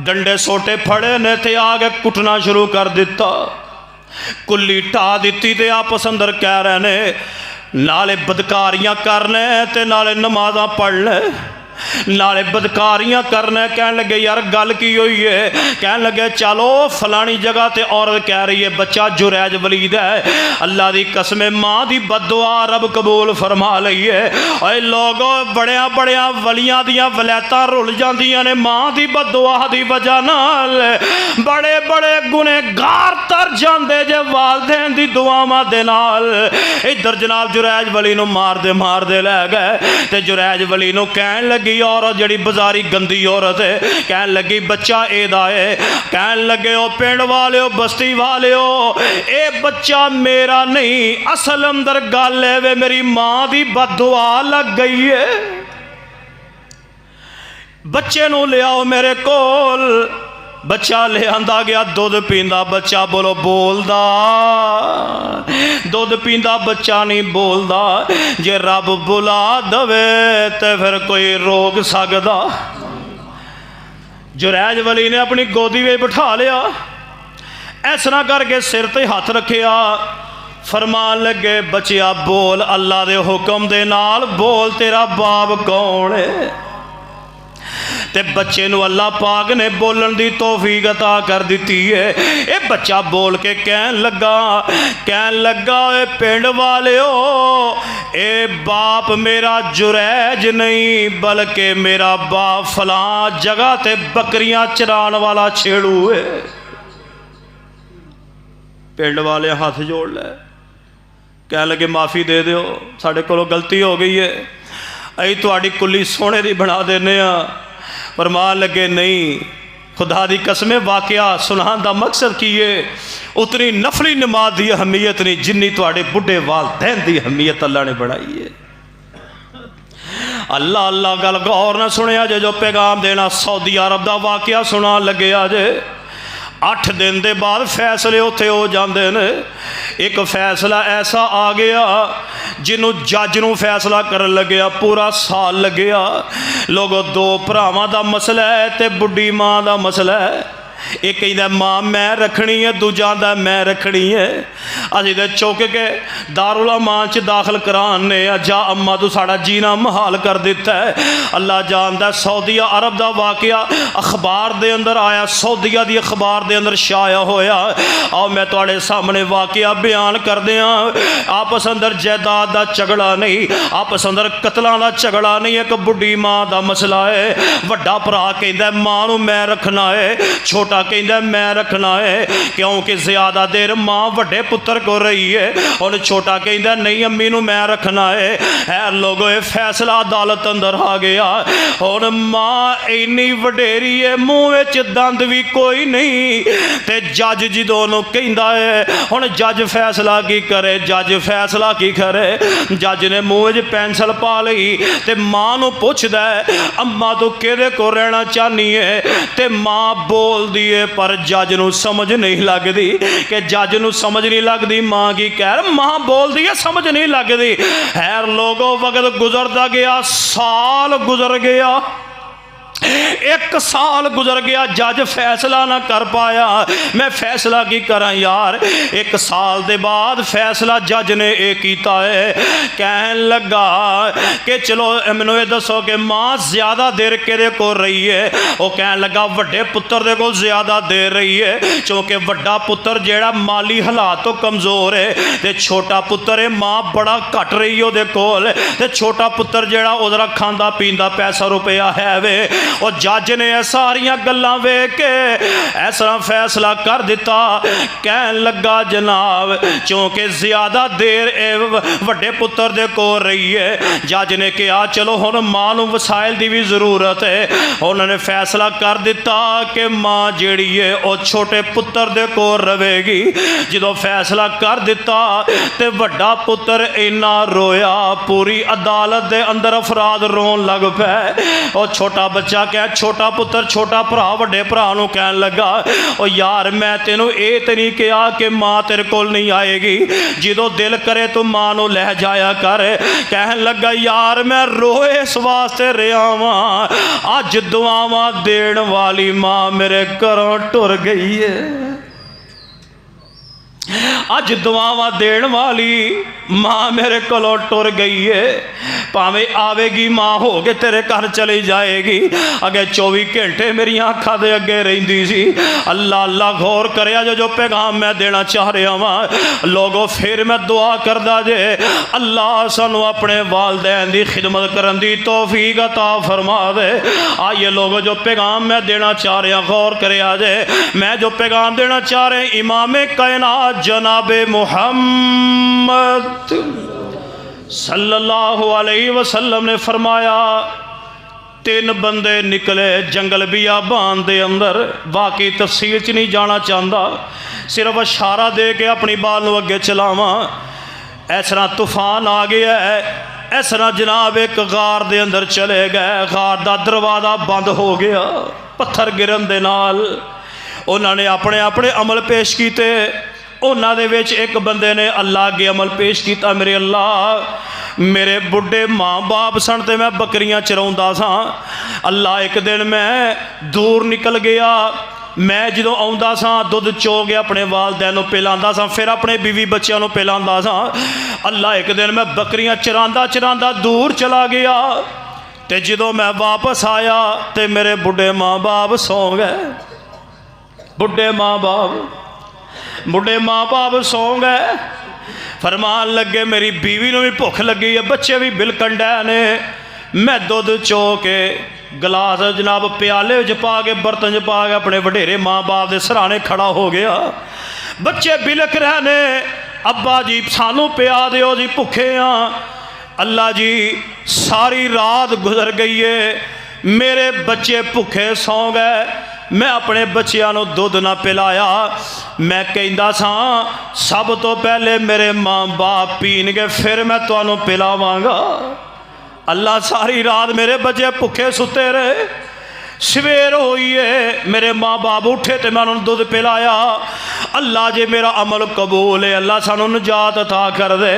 डंडे सोटे फड़े ने ते आ गए कुटना शुरू कर दिता। कुल्ली ढा दी ते आपस अंदर कह रहे ने, नाले बदकारियां करने ते नाले नमाज़ां पढ़ने, नाले बदकारियां करने। कह लगे यार गल की हुई है? कह लगे चलो फलानी जगह ते औरत कह रही है बच्चा जुरैज वलीद है। अल्लाह की कसम, माँ की बददुआ रब कबूल फरमा लई है। और लोगों बड़िया बड़िया वलियां दियां वलैतां रुल जांदियां ने माँ की बददुआ की वजह नाल। बड़े बड़े गुनेगार तर जाते जे वालदैन की दुआवां दे नाल। इधर जनाब जुरैज वली नूं मारदे लै गए ते जुरैज वली नूं कहन लगी औरत जड़ी बाजारी गंदी औरत है, कह लगी बच्चा एदा है। कह लगे ओ पिंड वाले बस्ती वाले, ए बच्चा मेरा नहीं, असल अंदर गल है वे मेरी मां की बददुआ लग गई है। बच्चे नूं लियाओ मेरे कोल। बच्चा ले आंदा गया, दुध पींदा बच्चा बोलो बोलदा, दुध पींदा बच्चा नहीं बोलदा। जे रब बुला दवे तो फिर कोई रोक सकदा। जुरैज वली ने अपनी गोदी में बिठा लिया, इस तरह करके सिर ते हथ रखिया, फरमान लगे बच्चिया बोल अल्लाह दे हुक्म दे नाल बोल, तेरा बाप कौन है। ते बच्चे नूं अल्लाह पाक ने बोलन दी तौफीक अता कर दी है। ये बच्चा बोल के कहन लगा ए पिंड वालिओ, ए बाप मेरा जुरैज नहीं बल्कि मेरा बाप फलां जगह ते बकरियां चरान वाला छेड़ू है। पिंड वाले हाथ जोड़ लै, कह लगे माफ़ी दे दिओ, साढ़े कोलों गलती हो गई है, असीं तुहाडी कुल्ली सोने दी बना देने आ। फरमान लगे नहीं, खुदा दी कसमें वाकया सुनान दा मकसद की है, उतनी नफली नमाज की अहमियत नहीं जिन्नी तुहाडे बुढ़े वालदैन की अहमियत अल्लाह ने बनाई है। अल्लाह अल्लाह गल गौर न सुनिया जे, जो पैगाम देना सऊदी अरब का वाकया सुना लगे जे। 8 दिन के बाद फैसले उत्थे हो जाते हैं। एक फैसला ऐसा आ गया जिन्हों जज नूं फैसला कर लग्या पूरा साल लग्या। लोगों 2 भरावां दा मसला है ते बुढ़ी माँ का मसला है। एक कहता माँ मैं रखनी है, दूजा आंदा मैं रखनी है। असीं तो चुक के दारुल अमान च दाखिल कराने जा, अम्मा तू साड़ा जीना महाल कर दिता है। अल्लाह जानदा सऊदिया अरब का वाकया अखबार दे अंदर आया, सऊदिया दी अखबार दे अंदर शाया होया। आओ मैं तुहाडे सामने वाकया बयान कर दियां। आपस अंदर जायदाद का झगड़ा नहीं, आपस अंदर कतलों का झगड़ा नहीं, एक बुढ़ी माँ का मसला है। वड्डा भरा कहंदा माँ नूं मैं रखना है, छोटा कहंदा मैं रखना है, क्योंकि ज्यादा देर माँ वड्डे पुत्र को रही है। और छोटा कहंदा नहीं अम्मी नूं मैं रखना है। लोगों ये फैसला अदालत अंदर आ गया। और माँ इन्नी वडेरी है, मुँह विच दंद भी कोई नहीं, ते जज जदों नूं कहंदा है हुण जज फैसला की करे, जज फैसला की करे। जज ने मुँह विच पेंसिल पा लई ते माँ नूं पुछदा है अम्मा तू किहदे को रहना चाहनी है, ते माँ बोलदी है पर जज नूं समझ नहीं लगती कि जज नूं समझ नहीं लगती माँ की कह माँ बोलती है समझ नहीं लगती। खैर लोगों वक्त गुजरता गया, साल गुजर गया, 1 साल गुजर गया, जज फैसला ना कर पाया। मैं फैसला की करा यार। 1 साल के बाद फैसला जज ने यह किया है, कहन लगा कि चलो मैनू ये दसो कि माँ ज्यादा देर किहदे कोल रही है। वो कहन लगा वड्डे पुत्र दे कोल ज्यादा देर रही है, क्योंकि वड्डा पुत्र जेड़ा माली हालात तो कमजोर है, ते छोटा पुत्र है माँ बड़ा घट रही है उहदे कोल, ते छोटा पुत्र जेड़ा उधर खांदा पींदा पैसा रुपया है वे। और जज ने सारिया गल्लां वेख के ऐसा फैसला कर दिता। कहन लगा जनाब क्योंकि ज्यादा देर वड्डे पुत्र दे कोल रही है, जज ने कहा चलो हुण मां नूं वसाइल दी भी जरूरत है। उन्होंने फैसला कर दिता कि मां जिहड़ी है वह छोटे पुत्र दे कोल रवेगी। जो फैसला कर दिता तो वड्डा पुत्र इन्ना रोया, पूरी अदालत दे अंदर अफराद रोन लग पे। और छोटा बच्चा कह छोटा पुत्र छोटा भरा वड्डे भरा नूं कहन लगा ओ यार मैं तेनू ये तो नहीं कहा कि माँ तेरे कोल नहीं आएगी, जो दिल करे तू माँ नूं लै जाया कर। कहन लगा यार मैं रोए इस वास्ते रहा वां, अज दुआवां देण वाली माँ मेरे घरों टुर गई है, अज दुआवां देण वाली माँ मेरे कोलों टुर गई है। भावें आवेगी माँ हो के तेरे घर चली जाएगी, अगे 24 घंटे मेरी अखां दे अगे रहिंदी सी। अल्लाह अल्लाह गौर करिया जो पैगाम मैं देना चाह रहा वां। लोगों फिर मैं दुआ करदा जे अल्लाह सानू अपने वालदैन दी खिदमत करन दी तौफीक अता फरमा दे। आइए लोगों जो पैगाम मैं देना चाह रहा गौर करिया जे। मैं जो पैगाम देना चाह रहे इमाम कायनात जनाबे मुहम्मद सल्लल्लाहु अलैहि वसल्लम ने फरमाया 3 बंदे निकले जंगल बियाबान दे अंदर। बाकी तफसील च नहीं जाना चाहता, सिर्फ इशारा दे के अपनी बात नूं अगे चलावां। इस तरह तूफान आ गया है, इस तरह जनाब एक गार दे अंदर चले गए। गार दा दरवाज़ा बंद हो गया पत्थर गिरन दे नाल। उन्होंने अपने अपने अमल पेश किए। उन्हां दे विच एक बंदे ने अल्लाह अगे अमल पेश किया, मेरे अल्लाह मेरे बुढ़े माँ बाप सन ते मैं बकरियां चराउंदा सा। अल्लाह एक दिन मैं दूर निकल गया, मैं जो आउंदा सा दुध चो के अपने वालदैन पिलांदा सा, फिर अपने बीवी बच्चों पिलांदा सा। अल्लाह एक दिन मैं बकरियां चरांदा चरांदा दूर चला गया, ते जो मैं वापस आया तो मेरे बुढ़े माँ बाप सौ गए। बुढ़े माँ बाप सौ गए। फरमान लगे मेरी बीवी को भी भुख लगी है, बच्चे भी बिलकन डे ने। मैं दुध चो के गिलास जनाब प्याले च पा के बर्तन च पा के अपने वडेरे माँ बाप के सराहने खड़ा हो गया। बच्चे बिलक रहे ने, अब्बा जी सानू पिया दिओ जी, भुखे हाँ। अल्लाह जी सारी रात गुजर गई है, मेरे बच्चे भुखे सौ गए। मैं अपने बच्चों दुध ना पिलाया। मैं कहता सा सब तो पहले मेरे माँ बाप पीनगे फिर मैं तुहानू पिलावांगा। अल्लाह सारी रात मेरे बच्चे भुखे सुते रहे। सवेर होई है, मेरे माँ बाप उठे तो मैं उन्होंने दुध पिलाया। अल्लाह जे मेरा अमल कबूल है, अल्लाह सानू निजात अता कर दे।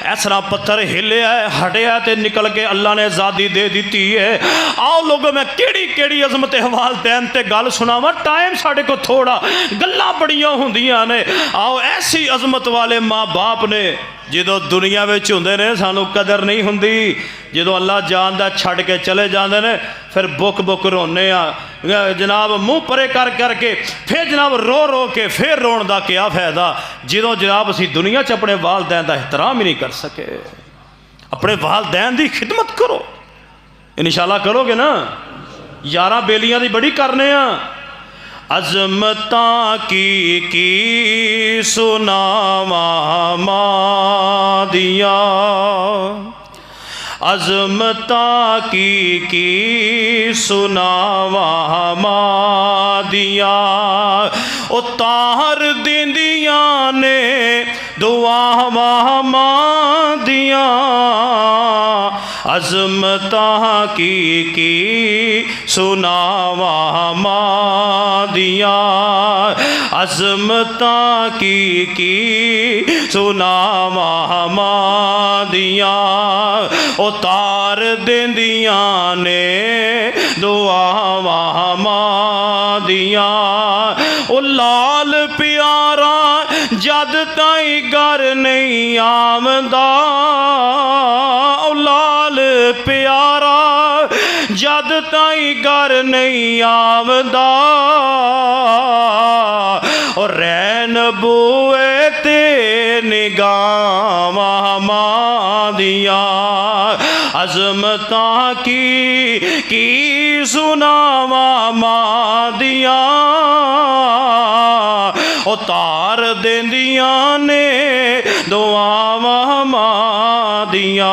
इस तरह पत्थर हिलिया हटिया तो निकल के अल्लाह ने आज़ादी दे दी है। आओ लोगों मैं केड़ी केड़ी अजमत वालदैन ते गल सुनावा, टाइम साढ़े को थोड़ा, गल्लां बड़ियां हुंदियां ने। आओ ऐसी अजमत वाले माँ बाप ने जो दुनिया में होंदे ने सानू कदर नहीं हुंदी, जो अल्लाह जानदा छड़ के चले जाते हैं फिर बुक बुक रोने जनाब मुँह परे कर करके, फिर जनाब रो रो के फिर रोन का क्या फायदा जो जनाब असी दुनिया च अपने वालदैन का एहतराम ही नहीं कर सके। अपने वालदैन की खिदमत करो, इंशाअल्लाह करोगे ना। यारां बेलियां दी बड़ी करने अज़मतां की सुनावा मां दिया, अज़मतां की सुनावा मां दिया। उतार दिंदियां ने दुआवा मां दिया, अज़मतां की सुनावा मां दिया, अज़मतां की सुनावा मां दिया। उतार देंदियां ने दुआवा मां दिया। ओ लाल प्यारा जद ताई घर नहीं आमदा, ओ लाल प्यारा जद ताई घर नहीं आमदा। और रैन बुए ते निगावा मां दिया, अज़मतां की सुनावा मां दिया। उतार देंदियां ने दुआवा मां दिया।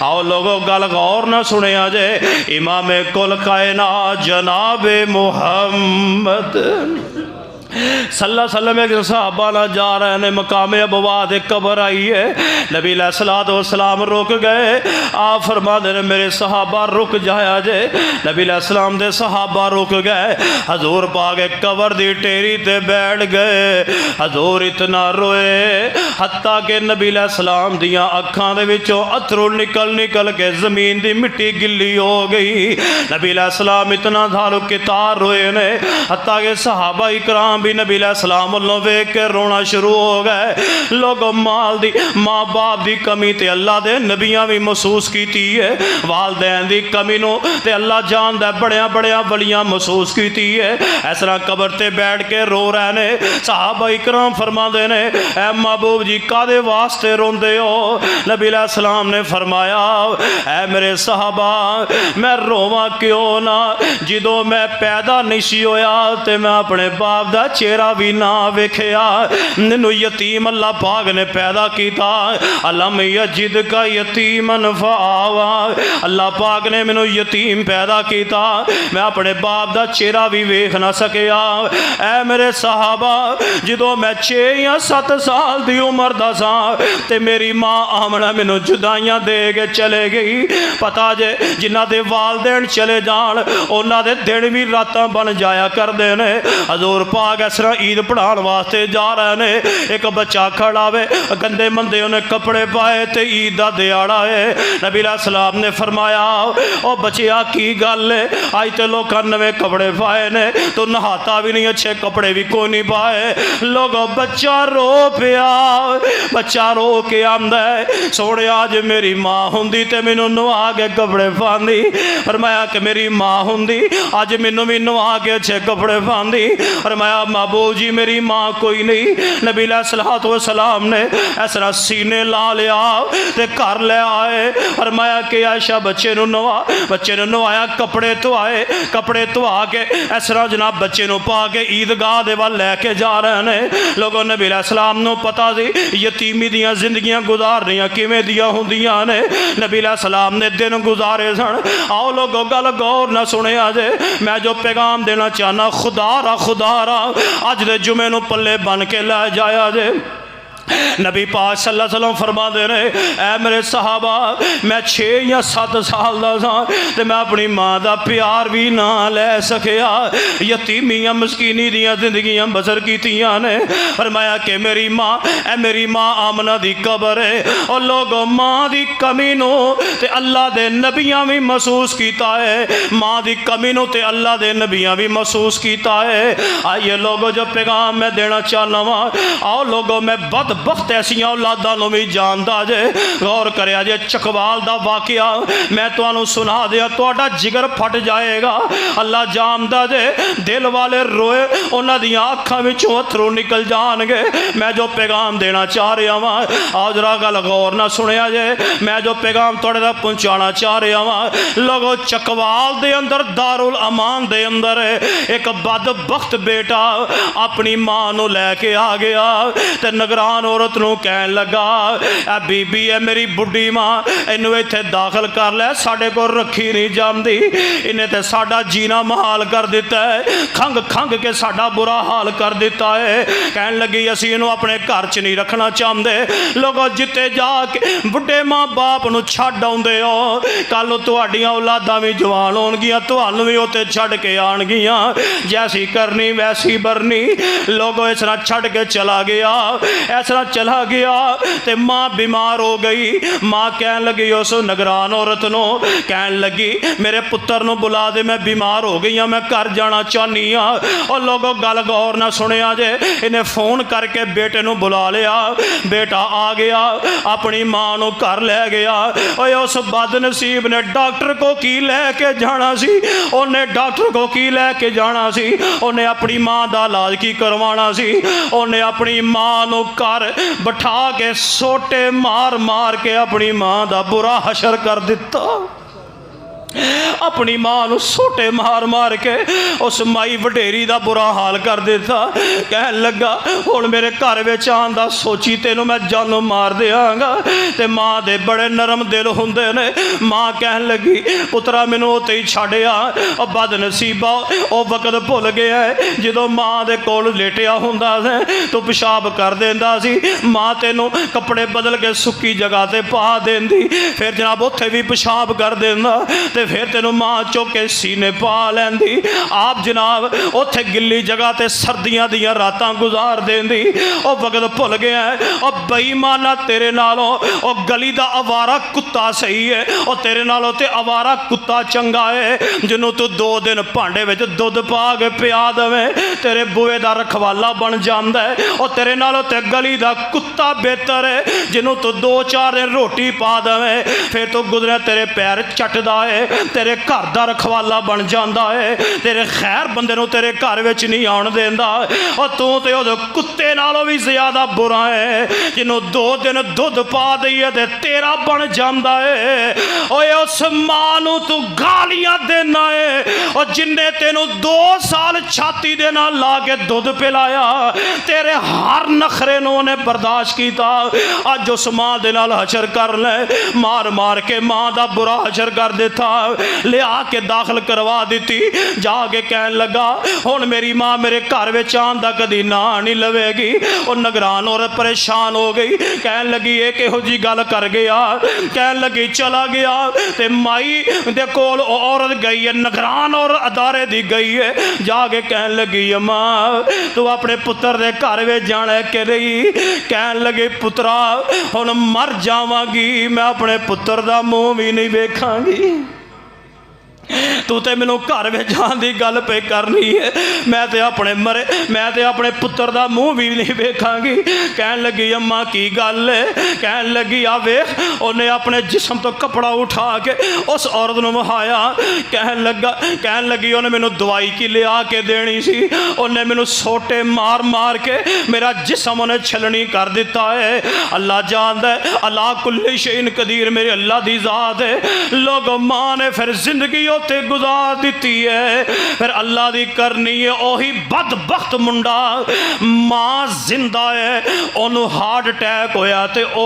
आओ लोगों गल गौर ना सुनिया जे, इमाम कुल कायनात जनाबे मुहम्मद सल्लल्लाहु अलैहि वसल्लम एक सहाबा ना जा रहे ने, मकामे अबवा दे कबर आई है। नबी अलैहिस्सलातु वस्सलाम रुक गए। आप फरमाते ने मेरे सहाबा रुक जाया जे। नबी अलैहिस्सलाम दे सहाबा रुक गए। हजूर पाक कबर दी टेरी ते बैठ गए। हजूर इतना रोए हत्ता के नबी अलैहिस्सलाम दियां अखां दे विचों अथरू निकल निकल के जमीन दी मिट्टी गिल्ली हो गई। नबी अलैहिस्सलाम इतना धारू कितार रोए ने हत्ता के सहाबा इकराम भी नबी अलैहिस्सलाम वल्लों वेख के रोना शुरू हो गए। लोगों माल दी माँ बाप दी कमी ते अल्लाह दे नबियां भी महसूस की है, वालदैन दी कमी नो ते अल्लाह जानदा बड़िया बड़िया वलियां महसूस की है। इस तरह कबर ते बैठ के रो रहे ने। सहाबा इकराम फरमाते ने ऐ महबूब जी कादे वास्ते रोंदे हो? नबी अलैहिस्सलाम ने फरमाया ऐ मेरे सहाबा मैं रोवां क्यों ना, जो मैं पैदा नहीं सी होया ते मैं अपने बाप दा चेहरा भी ना वेखिया। मैनू यतीम अल्लाह पाक ने पैदा किया। अलम यजिद का यतीमन फआवा, अल्लाह पाक ने मैनू यतीम पैदा किया। मैं अपने बाप का चेहरा भी वेख ना सकिया। ऐ मेरे साहबा, जो मैं 6 या 7 साल की उम्र का सा ते मेरी माँ आमना मैनू जुदाइयाँ दे के चले गई। पता जे जिन्हों के वालदेन चले जान उन्होंने दिन भी रात बन जाया करते हैं। हजूर पाक इस तरह ईद पढ़ाने वास्ते जा रहे हैं। एक बच्चा खड़ा वे, गंदे मंदे उन्हें कपड़े पाए तो ईद का दिहाड़ा है। नबी सलाम ने फरमाया, ओ बचिया की गल है, अज तो लोग नवे कपड़े पाए ने, तो नहाता भी नहीं, अच्छे कपड़े भी कोई नहीं पाए। लोग बच्चा रो पिया, बच्चा रो के आंदा है, सोने आज मेरी माँ होंदी ते मैनू नवा के कपड़े पांदी। फरमाया कि मेरी माँ होंदी अज मैनू भी नवा के अच्छे कपड़े पांदी। फरमाया महबूब जी मेरी माँ कोई नहीं। नबी सलातो सलाम ने इस तरह सीने ला लिया ते घर ले आए। फरमाया कि आयशा बच्चे नू नवा, बच्चे ने नवाया, कपड़े धोआए, कपड़े धोआ के इस तरह जनाब बच्चे नू पा के ईदगाह दे वल लैके जा रहे हैं। लोगों नबी सलाम नू पता सी यतीमी दियां जिंदगियां गुजारनियां किवें दियां हुंदियां ने। नबी सलाम ने दिन गुजारे सन। आओ लोगों गल गौर ना सुनिया जे, मैं जो पैगाम देना चाहना खुदा रा अज दे जुमे नू पल्ले बन के लै जाया जे। नबी पाक सल्लल्लाहु अलैहि वसल्लम फरमाते रहे, ऐ मेरे साहबा, मैं 6 या 7 साल का सा ते मैं अपनी माँ का प्यार भी ना लै सकिया। यतीमियां मस्कीनी दियां जिंदगियां बसर कीतियां ने। फरमाया कि मेरी माँ, ऐ मेरी माँ आमना दी कबर है। और लोग माँ की कमी नू ते अल्लाह दे नबियां भी महसूस किया है, माँ की कमी नू ते अल्लाह दे नबियां भी महसूस किया है। आइए लोगों जो पैगाम मैं देना चाहना वा, आओ लोगों मैं बदबख्त ऐसिया औलादा नू भी जानदा जे। गौर करिया जे, चकवाल दा वाकया मैं तुहानू सुना दिया, तुहाडा जिगर फट जाएगा। अल्लाह जानदा जे, दिल वाले रोए उन्हां दियां अखां विचों अथरू निकल जाणगे। मैं जो पैगाम देना चाह रहा वां, आओ जरा गल गौर ना सुनिया जे, मैं जो पैगाम तुहाडे तक पहुँचाना चाह रहा वां। लोगो चकवाल दे अंदर दारुल अमान दे अंदर एक बदबख्त बेटा अपनी माँ नू लैके आ गया ते नगरान औरत नू कहन लगा, ए बीबी है मेरी बुढ़ी माँ, इनू इत्थे दाखिल कर लै, साडे कोल रखी नहीं जाती, इन्हें ते साडा जीना महाल कर दिता है, खंग खंग के साडा बुरा हाल कर दिता है। कहन लगी असी इनू अपने घर च नहीं रखना चाहते। लोगों जिते जाके बुढ़े माँ बाप नू छड्ड आउंदे हो, कल तुहाडियां औलादां भी जवान होणगियां, तुहानू भी उत्ते छड्ड के आउणगियां, जैसी करनी वैसी बरनी। लोगों इस तरह छड्ड के चला गया, इस तरह चला गया ते माँ बीमार हो गई। माँ कहन लगी उस नगरान औरत नो, कहन लगी मेरे पुत्र नो बुला दे, मैं बीमार हो गई हाँ, मैं घर जाना चाहनी हाँ। और लोगों गल गौर ना सुनिया जे, इन्हें फोन करके बेटे नो बुला लिया। बेटा आ गया, अपनी माँ नो घर ले गया। और उस बदनसीब ने डॉक्टर को की लैके जाना सी, उन्हें डॉक्टर को की लैके जाना सी, उन्हें अपनी माँ का इलाज की करवाना सी। उन्हें अपनी माँ नो घर बिठा के सोटे मार मार के अपनी माँ का बुरा हशर कर दिता। अपनी माँ नू सोटे मार मार के उस माई वडेरी का बुरा हाल कर दिता। कह लगा हुण मेरे घर विच आउण दा सोची तेनू मैं जानों मार देंगा। ते माँ दे बड़े नरम दिल हुंदे ने। माँ कह लगी पुत्रा मैनू उत्ते ही छड्ड आ। और बदनसीबा वो वक्त भुल गया है जदों माँ दे कोल लेटिया हुंदा सी, तू पेशाब कर देंदा सी, माँ तेनू कपड़े बदल के सुक्की जगह ते पा देंदी, फिर जनाब उत्थे भी पेशाब कर देंदा ते फिर तेनू माँ चुक के सीने पा लैंदी। आप जनाब उत्थे गिल्ली जगह ते सर्दियां दियां रातां गुजार देंदी। और वक्त भुल गया है। और बेईमाना तेरे नालों और गली दा आवारा कुत्ता सही है, और तेरे नालों ते आवारा कुत्ता चंगा है जिन्हों तू 2 दिन भांडे विच दुध पा के पिया देवे, तेरे बुए दा रखवाला बन जांदा है। और तेरे नालों ते गली दा कुत्ता बेहतर है जिन्हों तू 2-4 दिन रोटी पा देवे, फिर तू गुजरे तेरे पैर चटदा है। तेरे घर दा रखवाला बन जांदा है, तेरे खैर बंदे नूं तेरे घर विच नहीं आउण देंदा। और तू ते उहदे कुत्ते नालों भी ज़्यादा बुरा है जिन्हों 2 दिन दुध पा दईए ते तेरा बन जांदा है। ओए उस मां नूं तू गालियां देना है और जिन्ने तेनों 2 साल छाती दे नाल ला के दुध पिलाया, तेरे हर नखरे नूं उहने बर्दाश्त कीता। अज उस मां दे नाल हशर कर ले, मार मार के मां दा बुरा हशर कर दिता, लिया के दाखिल करवा दी। जाके कहन लगा हुण मेरी मां मेरे घर विच आउण दा कदी ना नहीं लवेगी। और निगरान और परेशान हो गई, कहन लगी ये किहो जी गल कर गया। कहन लगी चला गया ते माई दे कोल औरत गई है, निगरान और अदारे दी गई है। जाके कहन लगी अम्मा तू अपने पुत्र दे घर में जाना कि नहीं? कहन लगे पुत्रा हुण मर जावांगी, मैं अपने पुत्र दा मुंह भी नहीं वेखांगी। तू तो मैनू घर में जान की गल पे करनी है, मैं तो अपने पुत्र का मुँह भी नहीं वेखांगी। कहन लगी अम्मा की गल है? कहन लगी आ वेख, उन्हें अपने जिस्म तो कपड़ा उठा के उस औरत को वहाया। कहन लगी उन्हें मैनू दवाई की लिया के देनी सी, उन्हें मैनू सोटे मार मार के मेरा जिस्म उन्हें छलनी कर दिता है। अल्लाह जानदा है, अल्लाह कुल्ले शैइन कदीर मेरे अल्लाह दी जात है। लोग मां ने फिर जिंदगी उत्ते गुजार दी है, फिर अल्लाह दी करनी है। ओही बदबख्त मुंडा मां जिंदा है, ओनू हार्ट अटैक होया ते ओ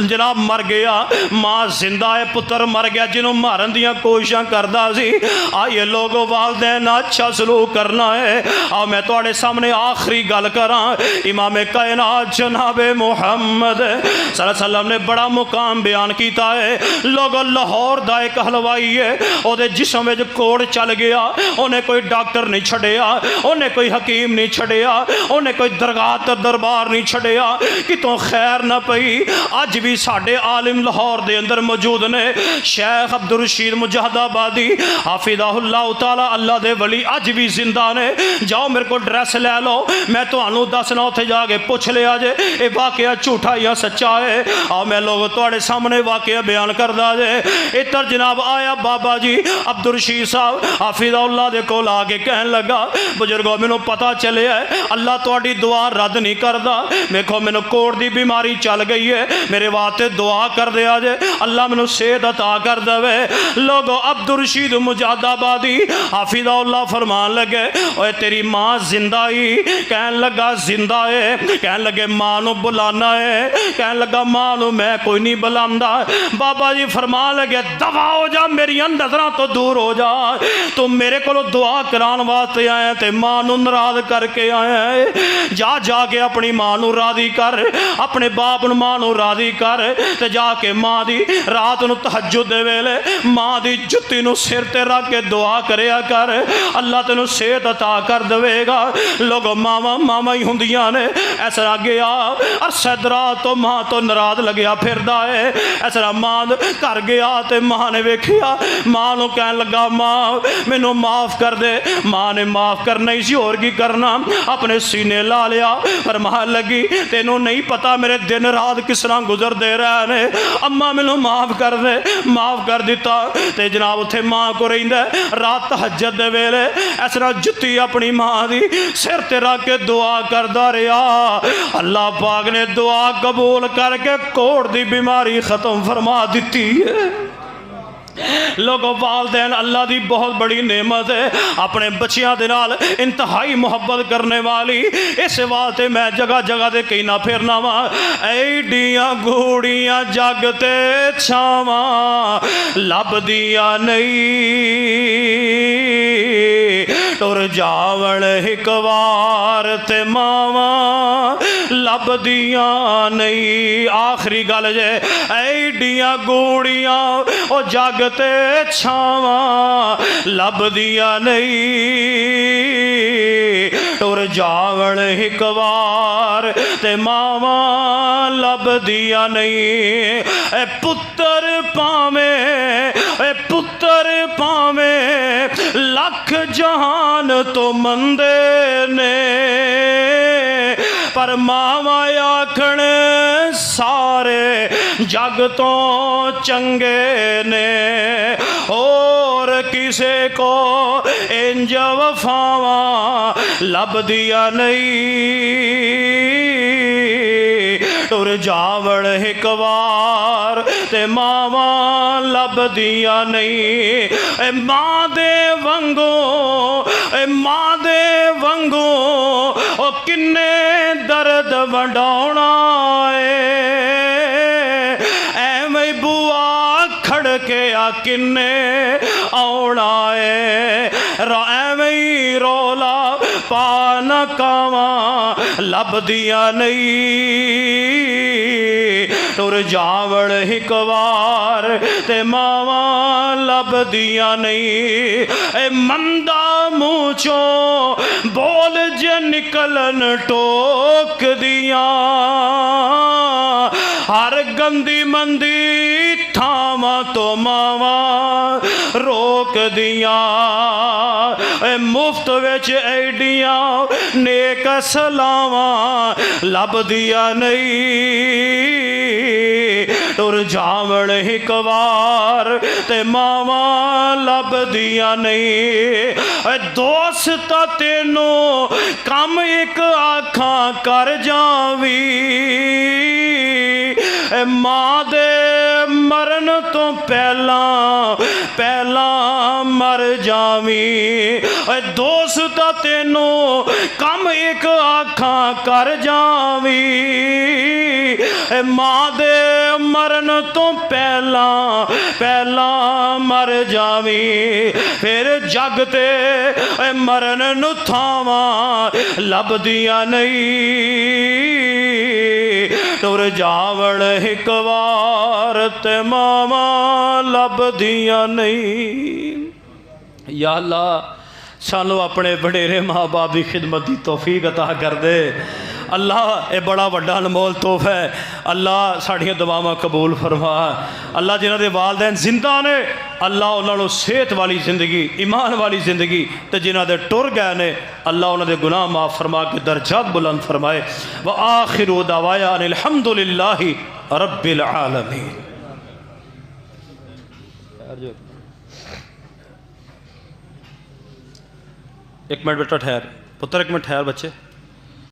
जनाब मर गया। मां जिंदा है, पुत्र मर गया जिन्हों मारन दियां कोशिशां करदा सी। आइए लोगों वालदैन अच्छा सलूक करना है। आओ मैं तुहाडे सामने आखिरी गल करां। इमाम कायनात जनाबे मुहम्मद सल्लल्लाहु अलैहि वसल्लम ने बड़ा मुकाम बयान किया है। लोगों लाहौर दा एक हलवाई है, ओदे जिस्म में कोड़ चल गया, उन्हें कोई डॉक्टर नहीं छड़िया, उन्हें कोई हकीम नहीं छड़िया, उन्हें कोई दरगाह दरबार नहीं छड़िया, कितों खैर ना पई। अज भी साडे आलिम लाहौर दे अंदर मौजूद ने, शेख अब्दुल रशीद मुजाहिदाबादी हाफिज़हुल्लाह ताला, अल्लाह दे वली अज भी जिंदा ने। जाओ मेरे को ड्रैस लै लो, मैं तुहानू दसना, उत्थे जाके पुछ लिया जे ये वाकया झूठा या सच्चा है। आओ मैं लोग तुहाडे सामने वाकया बयान करदा जे। इधर जनाब आया बाबा जी अब्दुल रशीद साहब हाफिज़हुल्लाह दे कोल आके कहन लगा बुजुर्गो मैनू पता चले है अल्लाह तुहाडी दुआ रद्द नहीं करदा। देखो मैनू कोड़ दी बीमारी चल गई है, मेरे वास्ते दुआ कर दिया जे, अल्लाह मैनू सेहत अता कर देवे। लोगो अब्दुल रशीद मुजाहिदाबादी हाफिज़हुल्लाह फरमान लगे ओए तेरी मां जिंदा ही? कहन लगा जिंदा है। कहन लगे मां नू बुलाना है? कहन लगा मां नू मैं कोई नहीं बुलांदा। बाबा जी फरमान लगे दफा हो जा, मेरी नज़रां तो दूर हो जा, तू मेरे को दुआ कराने वास्ते आया ते मां नू नाराज करके आया है। जा जाके अपनी मां नू राजी कर, अपने बाप नू मां नू राजी कर, ते जाके मां दी रात नू तहज्जुद दे वेले मां दी जुत्ती नू सिर ते रख के दुआ करया कर, अल्लाह तेनू सेहत अता कर देवेगा। लोगो मावा मावा ही हुंदियां ने। इस तरह गया अरसे दराज तो मां तो नाराज लग्या फिरदा है। इस तरह मां घर गया ते मां ने वेखिया, मां नू कहन लगा मां मैनू माफ़ कर दे। मां ने माफ़ करना ही सी, होर की करना, अपने सीने ला लिया। पर मां लगी तेनू नहीं पता मेरे दिन रात किस तरह गुजरते रहे ने, अम्मा मैनू माफ़ कर दे। माफ़ कर दिता ते जनाब उत्थे मां को रहिंदा रात तहज्जुद दे वेले इस तरह जुत्ती अपनी मां दी सिर ते रख के दुआ करदा रहा। अल्लाह पाक ने दुआ कबूल करके कोड़ दी बीमारी खत्म फरमा दी है। लोगों वालदैन अल्लाह की बहुत बड़ी नेमत है, अपने बच्चियां दे नाल इंतहाई मुहब्बत करने वाली। इस वास्ते मैं जगह जगह ते कई ना फिरना वा। एडियां गूड़ियां जगते छावा लभदियां नहीं, टुर जावण एक वार ते मावा लभदियां नहीं। आखिरी गल जे एडियां गूड़ियां ओ जग ते छावा लभदियां नहीं, टुर जावण एक वार ते मावा लभदियां नहीं। ए पुत्र पावे, ए पुत्र पावे लख जहान तो मंदे ने, पर मावा आखण सारे जग तो चंगे ने, और किसे को इंज वफावा लभदिया नहीं। टुर जावड़ एक बार ते मावा लभदिया नहीं। ए मां दे वंगो, ए मां दे वंगो ओ किन्ने दर्द वंडाउणा एवें बुआ खड़के आ किन्ने आउणा एवें रोला पा न कावा लभदिया नहीं। टुर जावड़ एक बार ते मावा लभदिया नहीं। ए मंदा मुँह चो बोल जे निकलन टोक दिया, हर गंदी मंदी थावा तो मावा रोक दिया। मुफ्त विच एडिया नेक सलावा लभदिया नहीं। टुर जावड़ एक बार ते मावा लभदिया नहीं। दोस्त तेनों कम एक आखा कर जावी, मां दे मरन तो पहला पहला मर जावी। दोस्त तेनों कम एक आखा कर जावी, मां दे मरन तो पहला पहला मर जावी। फिर जगते मरन नु थावा लभदिया नहीं। टुर जावड़ एक बार ते मावा लभदिया नहीं। या अल्लाह सानू अपने वडेरे माँ बाप की खिदमत की तौफीक अता कर दे। अल्लाह ये बड़ा वड्डा अनमोल तोहफा है। अल्लाह साड़ियाँ दुआवां कबूल फरमा। अल्लाह जिन्होंने वालदैन जिंदा ने, अल्लाह उन्होंने सेहत वाली ज़िंदगी, ईमान वाली ज़िंदगी, तो जिन्होंने टुर गए ने अल्लाह उन्होंने गुनाह माफ़ फरमा के दर्जात बुलंद फरमाए। व आखिरु दवाया अनिल हम्दुलिल्लाहि रब्बिल आलमीन। एक मिनट बेटा ठहर, पुत्र एक मिनट ठहर बच्चे।